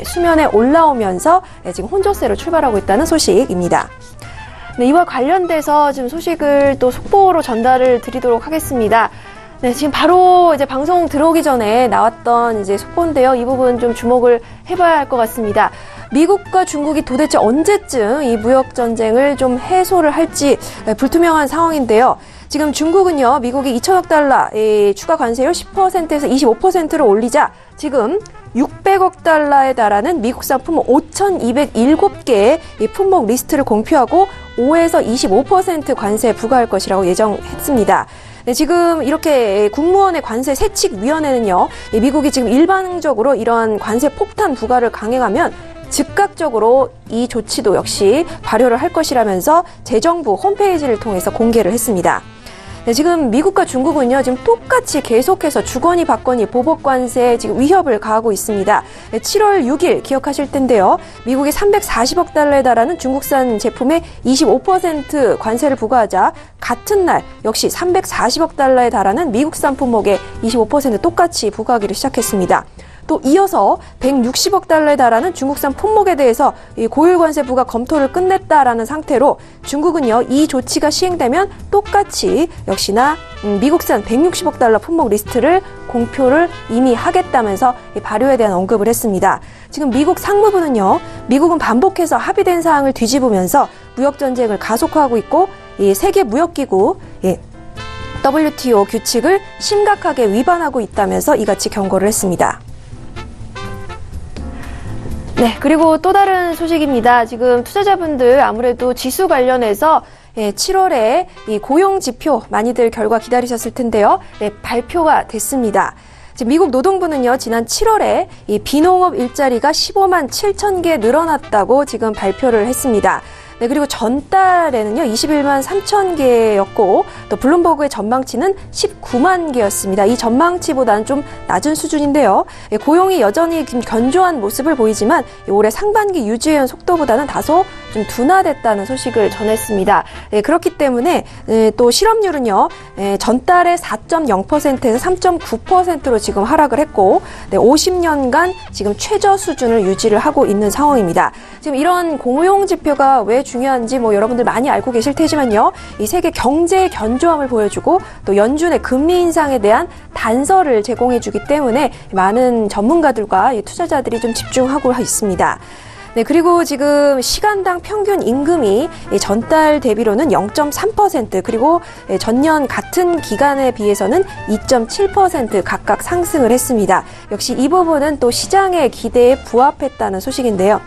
S5: 수면에 올라오면서 지금 혼조세로 출발하고 있다는 소식입니다. 네, 이와 관련돼서 지금 소식을 또 속보로 전달을 드리도록 하겠습니다. 네, 지금 바로 이제 방송 들어오기 전에 나왔던 이제 속보인데요. 이 부분 좀 주목을 해봐야 할 것 같습니다. 미국과 중국이 도대체 언제쯤 이 무역 전쟁을 좀 해소를 할지 불투명한 상황인데요. 지금 중국은요, 미국이 2천억 달러 추가 관세율 10%에서 25%로 올리자 지금 600억 달러에 달하는 미국산 품목 5,207개의 이 품목 리스트를 공표하고 5에서 25% 관세 부과할 것이라고 예정했습니다. 네, 지금 이렇게 국무원의 관세 세칙위원회는요, 미국이 지금 일반적으로 이러한 관세 폭탄 부과를 강행하면 즉각적으로 이 조치도 역시 발효를 할 것이라면서 재정부 홈페이지를 통해서 공개를 했습니다. 네, 지금 미국과 중국은요, 지금 똑같이 계속해서 주거니 받거니 보복 관세에 지금 위협을 가하고 있습니다. 네, 7월 6일 기억하실 텐데요. 미국이 340억 달러에 달하는 중국산 제품에 25% 관세를 부과하자 같은 날 역시 340억 달러에 달하는 미국산 품목에 25% 똑같이 부과하기를 시작했습니다. 또 이어서 160억 달러에 달하는 중국산 품목에 대해서 이 고율 관세 부과 검토를 끝냈다라는 상태로 중국은요, 이 조치가 시행되면 똑같이 역시나 미국산 160억 달러 품목 리스트를 공표를 이미 하겠다면서 이 발효에 대한 언급을 했습니다. 지금 미국 상무부는요, 미국은 반복해서 합의된 사항을 뒤집으면서 무역 전쟁을 가속화하고 있고 이 세계 무역기구 WTO 규칙을 심각하게 위반하고 있다면서 이같이 경고를 했습니다. 네, 그리고 또 다른 소식입니다. 지금 투자자분들 아무래도 지수 관련해서 7월에 이 고용 지표 많이들 결과 기다리셨을 텐데요. 네, 발표가 됐습니다. 지금 미국 노동부는요, 지난 7월에 이 비농업 일자리가 15만 7천 개 늘어났다고 지금 발표를 했습니다. 네, 그리고 전달에는요, 21만 3천 개였고, 또 블룸버그의 전망치는 19만 개였습니다. 이 전망치보다는 좀 낮은 수준인데요. 고용이 여전히 견조한 모습을 보이지만 올해 상반기 유지해온 속도보다는 다소 좀 둔화됐다는 소식을 전했습니다. 그렇기 때문에 또 실업률은요, 전달에 4.0%에서 3.9%로 지금 하락을 했고, 50년간 지금 최저 수준을 유지를 하고 있는 상황입니다. 지금 이런 고용 지표가 왜 중요한지 여러분들 많이 알고 계실 테지만요. 이 세계 경제의 견조함을 보여주고 또 연준의 금리 인상에 대한 단서를 제공해주기 때문에 많은 전문가들과 투자자들이 좀 집중하고 있습니다. 네, 그리고 지금 시간당 평균 임금이 전달 대비로는 0.3% 그리고 전년 같은 기간에 비해서는 2.7% 각각 상승을 했습니다. 역시 이 부분은 또 시장의 기대에 부합했다는 소식인데요.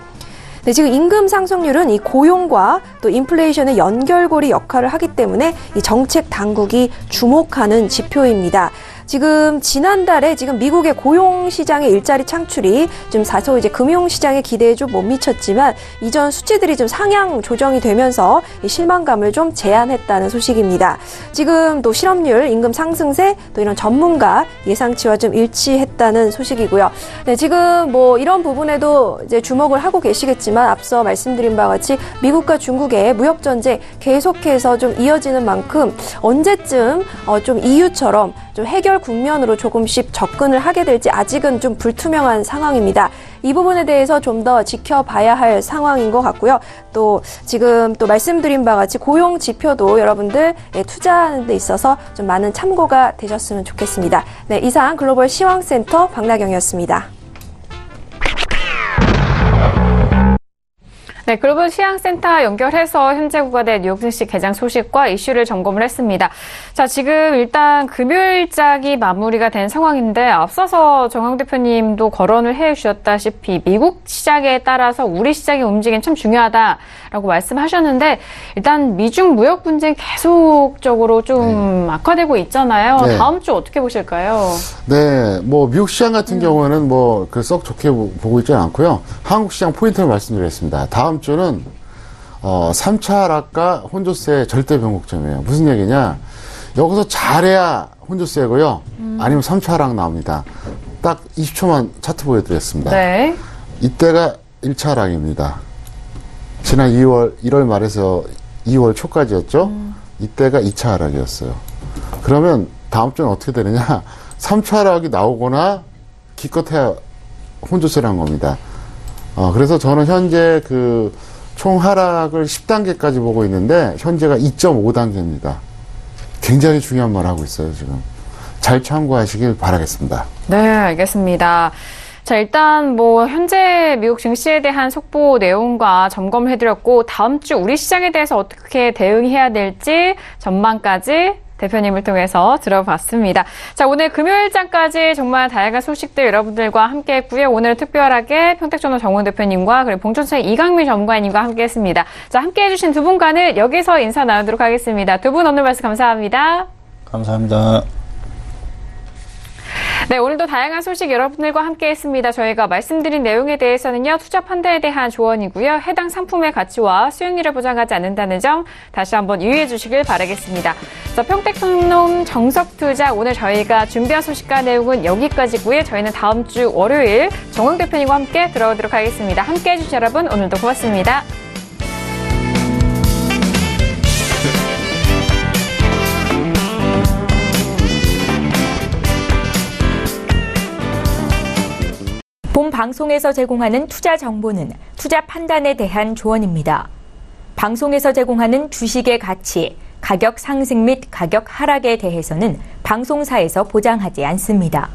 S5: 네, 지금 임금 상승률은 이 고용과 또 인플레이션의 연결고리 역할을 하기 때문에 이 정책 당국이 주목하는 지표입니다. 지금 지난달에 지금 미국의 고용 시장의 일자리 창출이 좀 다소 이제 금융 시장의 기대에 좀 못 미쳤지만 이전 수치들이 좀 상향 조정이 되면서 이 실망감을 좀 제한했다는 소식입니다. 지금 또 실업률, 임금 상승세, 또 이런 전문가 예상치와 좀 일치했다는 소식이고요. 네, 지금 이런 부분에도 이제 주목을 하고 계시겠지만 앞서 말씀드린 바와 같이 미국과 중국의 무역 전쟁 계속해서 좀 이어지는 만큼 언제쯤 좀 EU처럼 좀 해결 국면으로 조금씩 접근을 하게 될지 아직은 좀 불투명한 상황입니다. 이 부분에 대해서 좀 더 지켜봐야 할 상황인 것 같고요. 또 지금 또 말씀드린 바와 같이 고용 지표도 여러분들 투자하는 데 있어서 좀 많은 참고가 되셨으면 좋겠습니다. 네, 이상 글로벌 시황센터 박나경이었습니다.
S2: 네, 글로벌 시황센터 연결해서 현재 구간의 뉴욕 증시 개장 소식과 이슈를 점검을 했습니다. 자, 지금 일단 금요일장이 마무리가 된 상황인데 앞서서 정영 대표님도 거론을 해주셨다시피 미국 시장에 따라서 우리 시장의 움직임 참 중요하다라고 말씀하셨는데 일단 미중 무역 분쟁 계속적으로 좀 악화되고 있잖아요.
S3: 네.
S2: 다음 주 어떻게 보실까요?
S3: 네, 미국 시장 같은 경우는 썩 좋게 보고 있지는 않고요. 한국 시장 포인트를 말씀드리겠습니다. 다음 주는 3차 하락과 혼조세 절대 변곡점이에요. 무슨 얘기냐? 여기서 잘해야 혼조세고요. 아니면 3차 하락 나옵니다. 딱 20초만 차트 보여드리겠습니다.
S2: 네.
S3: 이때가 1차 하락입니다. 지난 1월 말에서 2월 초까지였죠. 이때가 2차 하락이었어요. 그러면 다음 주는 어떻게 되느냐? 3차 하락이 나오거나 기껏해야 혼조세라는 겁니다. 그래서 저는 현재 총 하락을 10단계까지 보고 있는데 현재가 2.5단계입니다. 굉장히 중요한 말 하고 있어요, 지금. 잘 참고하시길 바라겠습니다.
S2: 네, 알겠습니다. 자, 일단 현재 미국 증시에 대한 속보 내용과 점검을 해드렸고 다음 주 우리 시장에 대해서 어떻게 대응해야 될지 전망까지 대표님을 통해서 들어봤습니다. 자, 오늘 금요일장까지 정말 다양한 소식들 여러분들과 함께 했고요. 오늘 특별하게 평택저널 정원 대표님과 그리고 봉천차의 이강민 전문가님과 함께 했습니다. 자, 함께 해주신 두 분과는 여기서 인사 나누도록 하겠습니다. 두 분 오늘 말씀 감사합니다.
S4: 감사합니다.
S2: 네, 오늘도 다양한 소식 여러분들과 함께 했습니다. 저희가 말씀드린 내용에 대해서는요, 투자 판단에 대한 조언이고요. 해당 상품의 가치와 수익률을 보장하지 않는다는 점 다시 한번 유의해 주시길 바라겠습니다. 자, 평택금융 정석투자 오늘 저희가 준비한 소식과 내용은 여기까지고요. 저희는 다음 주 월요일 정웅 대표님과 함께 돌아오도록 하겠습니다. 함께 해주신 여러분 오늘도 고맙습니다.
S1: 본 방송에서 제공하는 투자 정보는 투자 판단에 대한 조언입니다. 방송에서 제공하는 주식의 가치, 가격 상승 및 가격 하락에 대해서는 방송사에서 보장하지 않습니다.